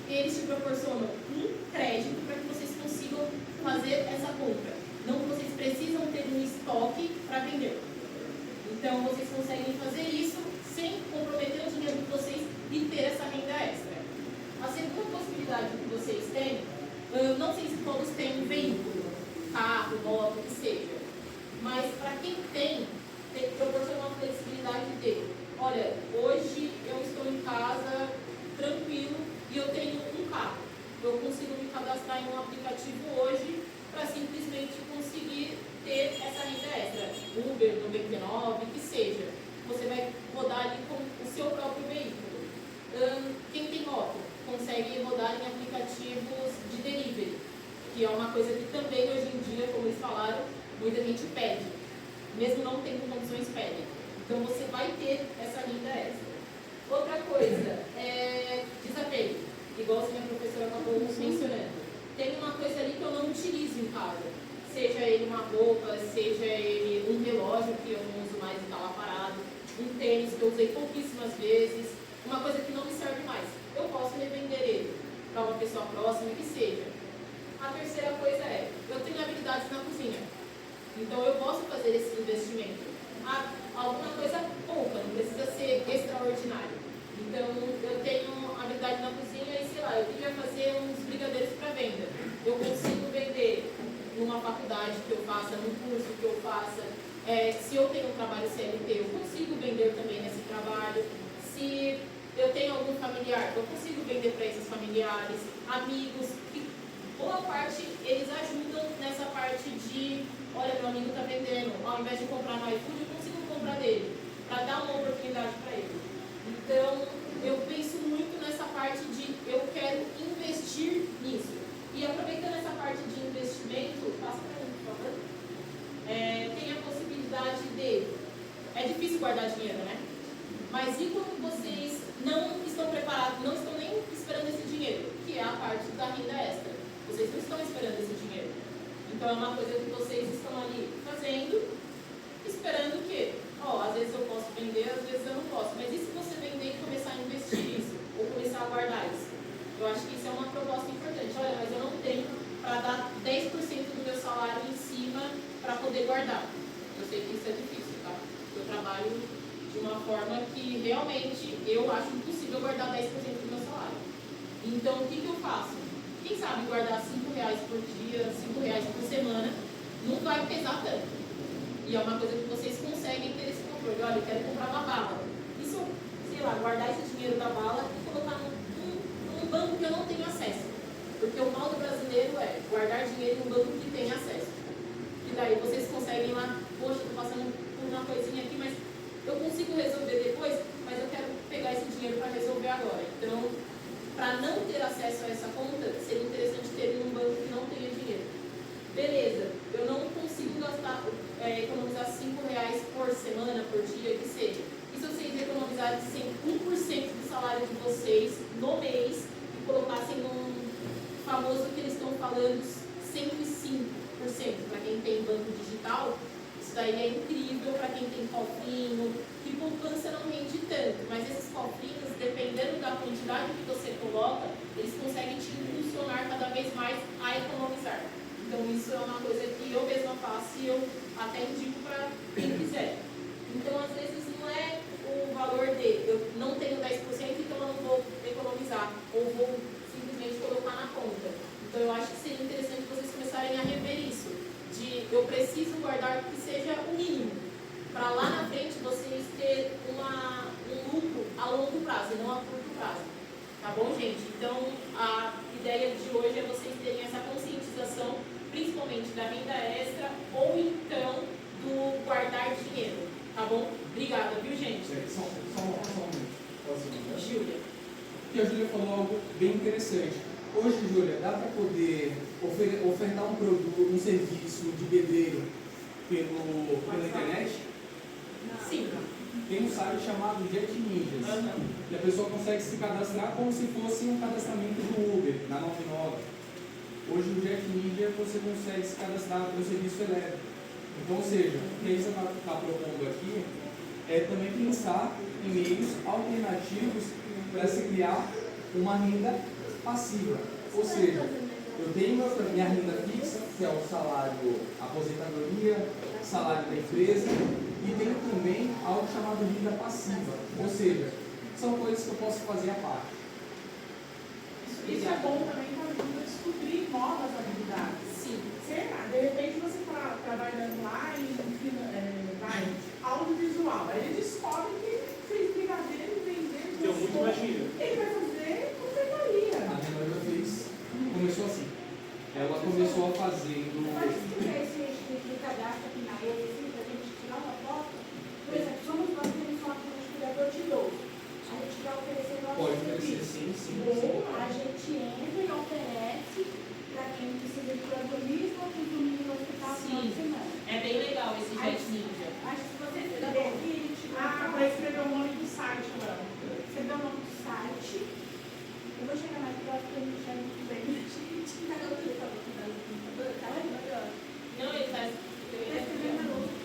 eles te proporcionam um crédito para que vocês consigam fazer essa compra. Não que vocês precisam ter um estoque para vender. Então, vocês conseguem fazer isso sem comprometer o dinheiro de vocês e ter essa renda extra. A segunda possibilidade que vocês têm, não sei se todos têm um veículo, carro, moto, o que seja, mas para quem tem proporciona uma flexibilidade de, olha, hoje eu estou em casa tranquilo e eu tenho um carro. Eu consigo me cadastrar em um aplicativo hoje para simplesmente conseguir ter essa renda extra. Uber, 99, que seja. Você vai rodar ali com o seu próprio veículo. Quem tem moto consegue rodar em aplicativos de delivery, que é uma coisa que também hoje em dia, como eles falaram, muita gente pede. Mesmo não tendo condições, pedem. Então você vai ter essa renda extra. Outra coisa é desapego, igual a minha professora acabou mencionando. Tem uma coisa ali que eu não utilizo em casa. Seja ele uma roupa, seja ele um relógio que eu não uso mais e está lá parado, um tênis que eu usei pouquíssimas vezes, uma coisa que não me serve mais. Eu posso revender ele para uma pessoa próxima, que seja. A terceira coisa é, eu tenho habilidades na cozinha. Então eu posso fazer esse investimento. Alguma coisa pouca, não precisa ser extraordinário. Então eu tenho habilidade na cozinha e sei lá, eu queria fazer uns brigadeiros para venda. Eu consigo vender numa faculdade que eu faça, num curso que eu faça. Se eu tenho um trabalho CLT, eu consigo vender também nesse trabalho. Se eu tenho algum familiar, eu consigo vender para esses familiares, amigos, que boa parte eles ajudam nessa parte de, olha, meu amigo está vendendo, ao invés de comprar no iFood, eu consigo comprar dele, para dar uma oportunidade para ele. Então, eu penso muito nessa parte de eu quero investir nisso. E aproveitando essa parte de investimento, passa para mim, por favor. Tem a possibilidade de... É difícil guardar dinheiro, né? Mas e quando vocês não estão preparados, não estão nem esperando esse dinheiro, que é a parte da renda extra. Vocês não estão esperando esse dinheiro. Então é uma coisa que vocês estão ali fazendo, esperando o quê? Às vezes eu posso vender, às vezes eu não posso. Mas e se você vender e começar a investir isso? Ou começar a guardar isso? Eu acho que isso é uma proposta importante. Olha, mas eu não tenho para dar 10% do meu salário em cima para poder guardar. Eu sei que isso é difícil, tá? Eu trabalho de uma forma que realmente eu acho impossível guardar 10% do meu salário. Então, o que eu faço? Quem sabe guardar R$5 por dia, R$5 por semana, não vai pesar tanto. E é uma coisa que vocês conseguem ter esse controle. Olha, eu quero comprar uma bala. E se eu, sei lá, guardar esse dinheiro da bala e colocar num banco que eu não tenho acesso? Porque o mal do brasileiro é guardar dinheiro em um banco que tem acesso. E daí vocês conseguem lá, poxa, estou passando por uma coisinha aqui, mas eu consigo resolver depois, mas eu quero pegar esse dinheiro para resolver agora. Então, para não ter acesso a essa conta, seria interessante ter em um banco que não tenha dinheiro. Beleza, eu não consigo gastar, semana, por dia, que seja. E se vocês economizassem 1% do salário de vocês no mês e colocassem num famoso que eles estão falando 105% para quem tem banco digital, isso daí é incrível para quem tem cofrinho, que poupança não rende tanto, mas esses cofrinhos, dependendo da quantidade que você coloca, eles conseguem te impulsionar cada vez mais a economizar. Então isso é uma coisa que eu mesma faço e eu até indico para quem quiser. Então às vezes não é o valor de eu não tenho 10%, então eu não vou economizar, ou vou simplesmente colocar na conta. Então eu acho que seria interessante vocês começarem a rever isso, de eu preciso guardar que seja o mínimo, para lá na frente vocês terem um lucro a longo prazo e não a curto prazo. Tá bom, gente? Então a ideia de hoje é vocês terem essa conscientização, principalmente da renda extra ou então do guardar dinheiro. Tá bom? Obrigada, viu, gente? Só um momento. Posso ir? Júlia. Porque a Júlia falou algo bem interessante. Hoje, Júlia, dá para poder ofertar um produto, um serviço de pedreiro pela internet? Sim. Tem um site chamado Jet Ninjas. E a pessoa consegue se cadastrar como se fosse um cadastramento do Uber, na 99. Hoje, no Jet Ninja, você consegue se cadastrar para o serviço elétrico. Então, ou seja, o que você está propondo aqui é também pensar em meios alternativos para se criar uma renda passiva. Ou seja, eu tenho a minha renda fixa, que é o salário, aposentadoria, salário da empresa, e tenho também algo chamado renda passiva. Ou seja, são coisas que eu posso fazer à parte. Isso é bom também para ajuda a descobrir novas habilidades. Sim. Sei lá, de repente você está trabalhando lá em audiovisual, aí ele descobre que fez brigadeiro, vendeu, Deu muito magia. ele vai fazer confeitaria. A minha noiva começou assim. Ela começou a fazendo. Mas se tiver esse cadastro aqui na rede, assim, para a gente tirar uma foto, por exemplo, nós temos uma cuidador de idoso. A gente vai oferecer nosso Pode oferecer, serviço. sim. Ou a gente entra e oferece para quem precisa de curadorismo ou quem dormir no hospital no final de semana. É bem legal esse Jet Ninja. Acho que se você fizer aqui, a gente Para escrever o nome do site lá. você dá o nome do site. Eu vou chegar mais próximo porque a gente já muito bem. Cada um que fala que tá no computador, tá melhor. Não, ele tá Tá escrevendo na lousa.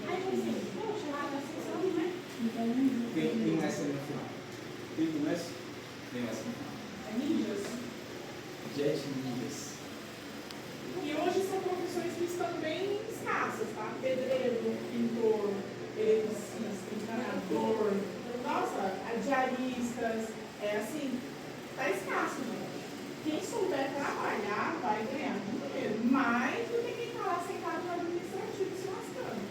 Aí você, poxa, lá na sessão, né? Tem um S ali no final. Tem um S? Tem um S no final. É ninjas. Jet Ninjas. E hoje são profissões que estão bem escassas, tá? Pedreiro, pintor, eletricista, encanador, nossa, diaristas, assim, tá escasso, né? Quem souber trabalhar vai ganhar muito mesmo, mais do que quem tá lá sentado no administrativo se lascando.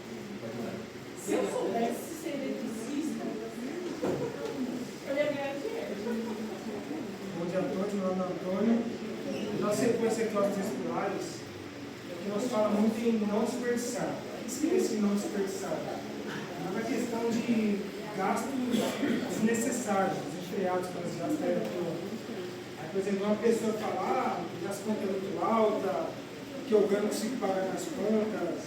Se eu soubesse ser eletricista, eu ia ganhar dinheiro. Bom dia a todos, meu nome é Antônio. Na sequência aqui aos textuais, é que nós falamos muito em não desperdiçar. O que significa não desperdiçar? É uma questão de gastos desnecessários, desenfreados, para as gastos Aí, por exemplo, uma pessoa fala, as contas é muito alta, que eu ganho, consigo pagar nas contas,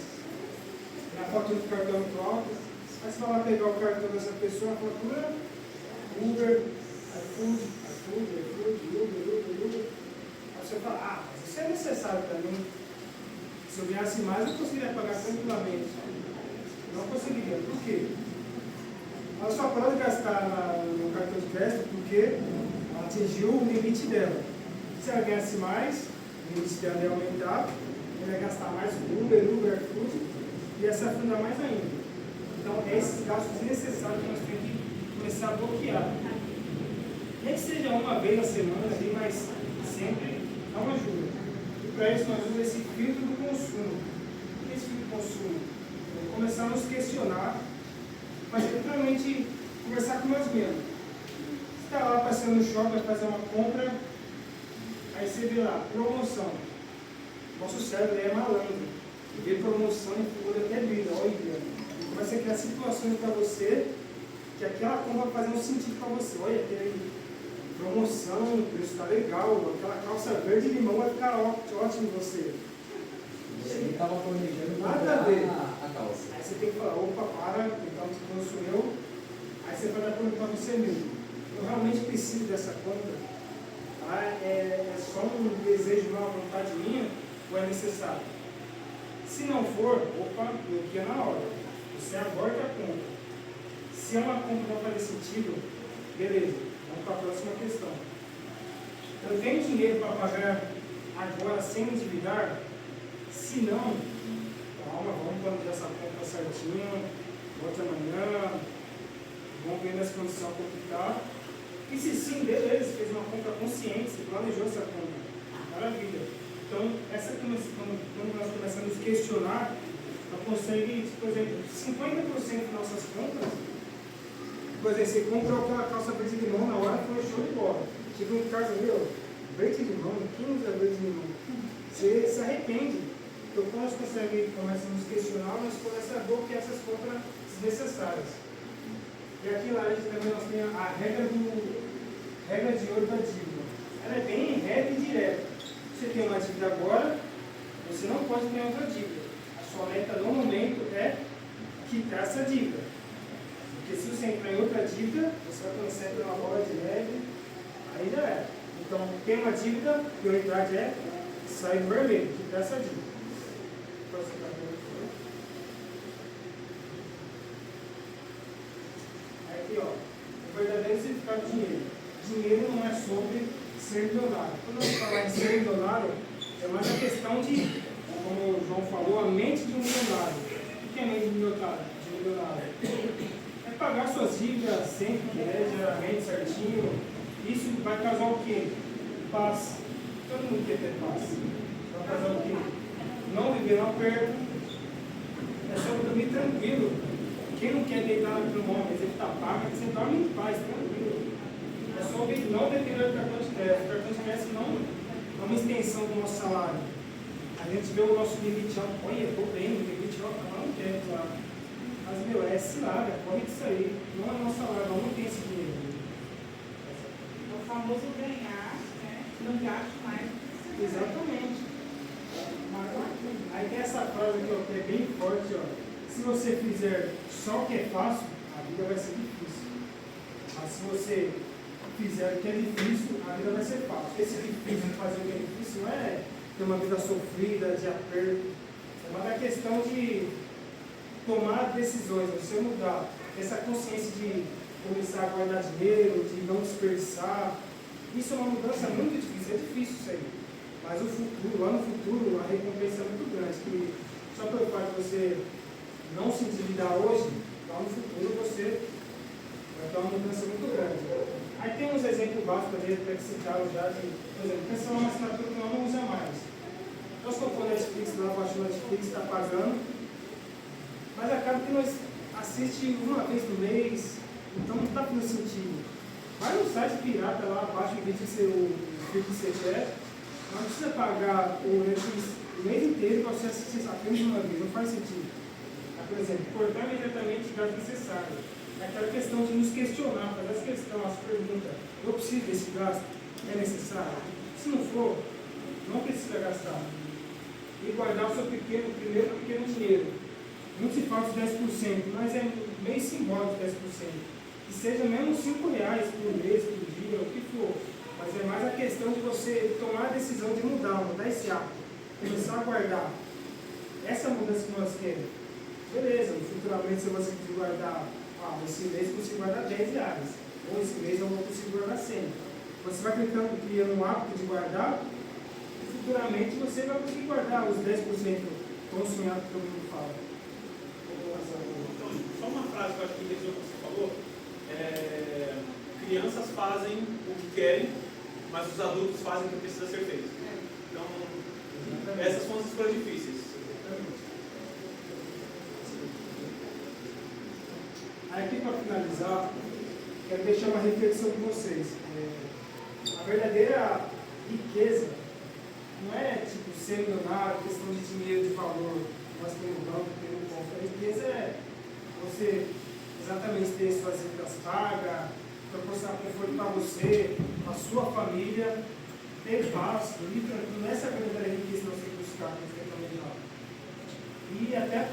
minha fatura do cartão é muito alta. Aí você vai lá pegar o cartão dessa pessoa, a fatura, Uber, iFood, Uber. Aí você fala, mas isso é necessário para mim. Se eu ganhasse mais, eu conseguiria pagar tranquilamente. Não conseguiria. Por quê? Ela só pode gastar no cartão de crédito porque ela atingiu o limite dela. Se ela ganhasse mais, o limite dela ia aumentar, ela ia gastar mais com Uber, iFood, e ia se afundar mais ainda. Então, esses gastos desnecessários que nós temos que começar a bloquear. Nem que seja uma vez na semana, mas sempre dá uma ajuda. E para isso nós usamos esse filtro do consumo. O que é esse filtro do consumo? É começar a nos questionar, mas literalmente conversar com nós mesmos. Você está lá passando no shopping, vai fazer uma compra, aí você vê lá, promoção. Nosso cérebro é malandro. Vê promoção e figura até vida, olha. E começa a criar situações para você que aquela compra vai fazer um sentido para você. Olha, aquele promoção, o preço está legal, aquela calça verde e limão vai ficar ótimo em você. Você não estava planejando Nada a ver. a calça. Aí você tem que falar, opa, para, então não sou eu. Aí você vai dar conta para você mesmo. Eu realmente preciso dessa conta. Tá? É só um desejo, uma vontade minha, ou é necessário? Se não for, opa, bloqueia na hora. Você aborta a conta. Se é uma conta que não faz sentido, beleza, vamos para a próxima questão. Eu tenho dinheiro para pagar agora sem me endividar? Se não, calma, vamos planejar essa conta certinho, volta amanhã, vamos ver nessa condição como está. E se sim, beleza, fez uma conta consciente, você planejou essa conta. Maravilha. Então, quando nós começamos a nos questionar, nós conseguimos, por exemplo, 50% de nossas contas, por exemplo, você comprou aquela calça verde de limão, na hora foi show de bola. Chegou em casa, meu, verde de limão, 15 verde de limão. Você se arrepende. Então, quando nós começamos a nos questionar, nós começamos a bloquear essas compras desnecessárias. E aqui lá também nós temos a regra de ouro da dívida. Ela é bem reta e direta. Você tem uma dívida agora, você não pode ter outra dívida. A sua meta no momento é quitar essa dívida. Porque se você entrar em outra dívida, você vai começar a uma bola de neve, aí já é. Então, tem uma dívida, a prioridade é sair do vermelho, quitar essa dívida. Aqui, ó, o verdadeiro significado do dinheiro. Dinheiro não é sobre ser milionário. Quando nós falamos em ser milionário, é mais a questão de, como o João falou, a mente de um milionário. O que é a mente de um milionário? É pagar suas dívidas sempre, diariamente, certinho. Isso vai causar o quê? Paz. Todo mundo quer ter paz. Vai causar o quê? Não viver no aperto. É só dormir tranquilo. Quem não quer deitar na cama, mas ele está pago, você dorme em paz, tranquilo. É só não depender do cartão de crédito. O cartão de crédito não é uma extensão do nosso salário. A gente vê o nosso limite, olha, eu estou bem, o limite, não quero, claro. Mas, meu, é cilada, corre disso aí. Não é nosso salário, não tem esse dinheiro. É o famoso ganhar, né? Não gasto mais. Exatamente. Aí tem essa frase aqui, ó, que é bem forte, ó. Se você fizer só o que é fácil, a vida vai ser difícil. Mas se você fizer o que é difícil, a vida vai ser fácil. Esse difícil de fazer o que é difícil não é ter uma vida sofrida, de aperto. É uma questão de tomar decisões, você mudar. Essa consciência de começar a guardar dinheiro, de não desperdiçar. Isso é uma mudança muito difícil, é difícil isso aí. Mas o futuro, lá no futuro, a recompensa é muito grande. Que só pelo fato de você não se endividar hoje, lá no futuro você vai ter uma mudança muito grande. Aí tem uns exemplos básicos ali, que citaram já, de, por exemplo, cancelar uma assinatura que não usa mais. Nós compramos Netflix lá, baixou o Netflix, está pagando, mas acaba que nós assistimos uma vez no mês, então não está fazendo sentido. Vai no site pirata lá, baixa o vídeo que você quer, não precisa pagar o Netflix o mês inteiro para você assistir apenas uma vez, não faz sentido. Por exemplo, cortar imediatamente gasto necessário. É aquela questão de nos questionar, fazer essa questão, as perguntas, eu preciso desse gasto? É necessário? Se não for, não precisa gastar. E guardar o seu primeiro pequeno dinheiro. Não se fala de 10%, mas é meio simbólico 10%. Que seja mesmo R$5 por mês, por dia, o que for. Mas é mais a questão de você tomar a decisão de mudar esse hábito. Começar a guardar. Essa mudança que nós queremos. Beleza, futuramente se você conseguir guardar, esse mês eu consigo guardar R$10, ou esse mês eu não consigo guardar 100. Você vai criando um hábito de guardar, e futuramente você vai conseguir guardar os 10% tão sonhado que todo mundo fala. Então, só uma frase que eu acho que resume o que você falou. Crianças fazem o que querem, mas os adultos fazem o que precisa ser feito. Então, essas são as escolhas difíceis. Aí aqui para finalizar, quero deixar uma reflexão com vocês. A verdadeira riqueza não é tipo ser milionário, questão de dinheiro, de valor, nós temos banco, temos conta. A riqueza é você exatamente ter suas dívidas pagas, proporcionar conforto para você, para a sua família, ter paz, não é essa verdadeira riqueza que nós temos que buscar, que nós temos que planejar. E até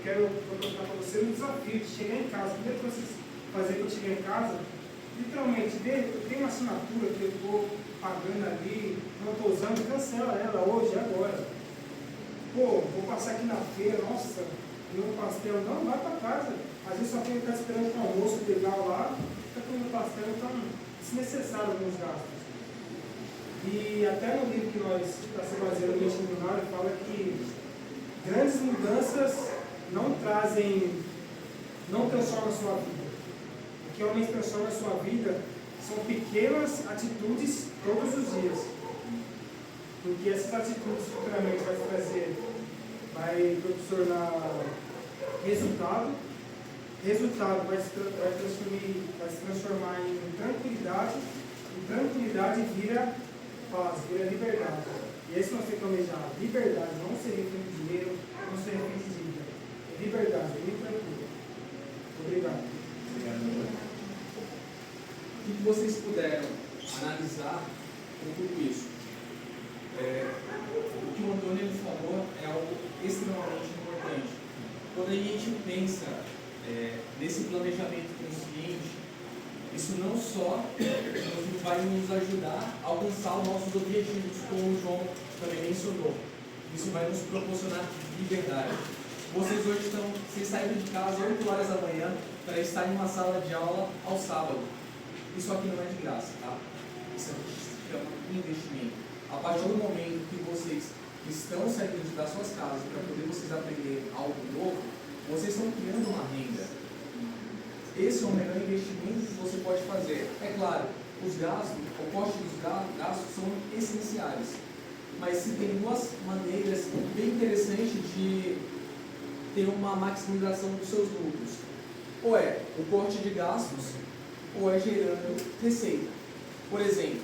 quero proporcionar para você um desafio de chegar em casa. Primeiro que vocês fazer quando chegar em casa, literalmente, tem uma assinatura que eu estou pagando ali, não estou usando, cancela ela hoje, agora. Pô, vou passar aqui na feira, nossa, meu pastel, não, vai para casa. Às vezes só tem que ficar esperando o almoço legal lá, fica comendo pastel, então desnecessário alguns gastos. E até no livro que nós está se baseando no seminário, fala que grandes mudanças não transformam a sua vida. O que realmente transforma a sua vida são pequenas atitudes todos os dias. Porque essas atitudes futuramente vai proporcionar resultado vai se transformar em tranquilidade vira paz, vira liberdade. E esse nós temos que planejar, liberdade, não ser refém de dinheiro, não ser refém de dívida. Liberdade, muito tranquilo. Obrigado. O que vocês puderam analisar com tudo isso? O que o Antônio falou é algo extremamente importante. Quando a gente pensa nesse planejamento consciente, isso não só vai nos ajudar a alcançar os nossos objetivos, como o João também mencionou. Isso vai nos proporcionar liberdade. Vocês saíram de casa 8 horas da manhã para estar em uma sala de aula ao sábado. Isso aqui não é de graça, tá? Isso aqui se chama investimento. A partir do momento que vocês estão saindo das suas casas para poder vocês aprenderem algo novo, vocês estão criando uma renda. Esse é o melhor investimento que você pode fazer. É claro, os gastos, o custo dos gastos são essenciais. Mas se tem duas maneiras bem interessantes de ter uma maximização dos seus lucros. Ou é o corte de gastos, ou é gerando receita. Por exemplo,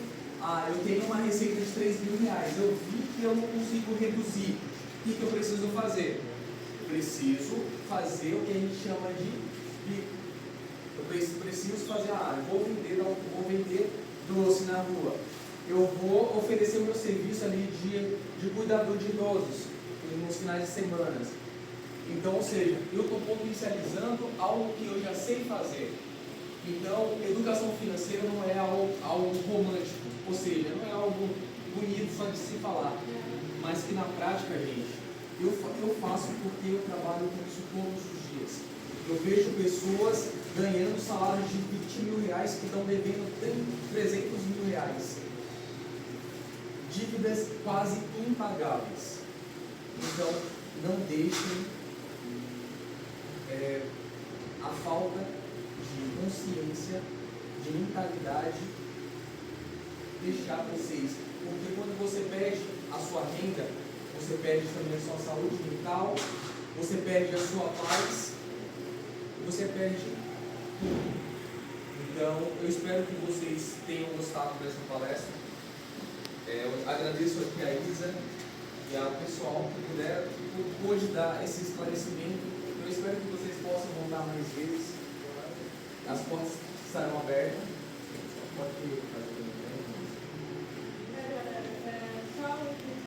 eu tenho uma receita de R$3.000, eu vi que eu não consigo reduzir. O que eu preciso fazer? Preciso fazer o que a gente chama de eu preciso fazer, eu vou vender doce na rua. Eu vou oferecer o meu serviço ali de cuidador de idosos nos finais de semana. Então, ou seja, eu estou potencializando algo que eu já sei fazer. Então, educação financeira não é algo romântico, ou seja, não é algo bonito só de se falar, mas que na prática, gente, eu faço porque eu trabalho com isso todos os dias. Eu vejo pessoas ganhando salários de R$20.000 que estão devendo R$300.000. Dívidas quase impagáveis. Então, não deixem a falta de consciência, de mentalidade deixar vocês. Porque quando você perde a sua renda, você perde também a sua saúde mental, você perde a sua paz, você perde tudo. Então, eu espero que vocês tenham gostado dessa palestra. Eu agradeço aqui a Isa e ao pessoal que pôde dar esse esclarecimento. Eu espero que vocês possam voltar mais vezes. As portas estarão abertas. Pode fazer.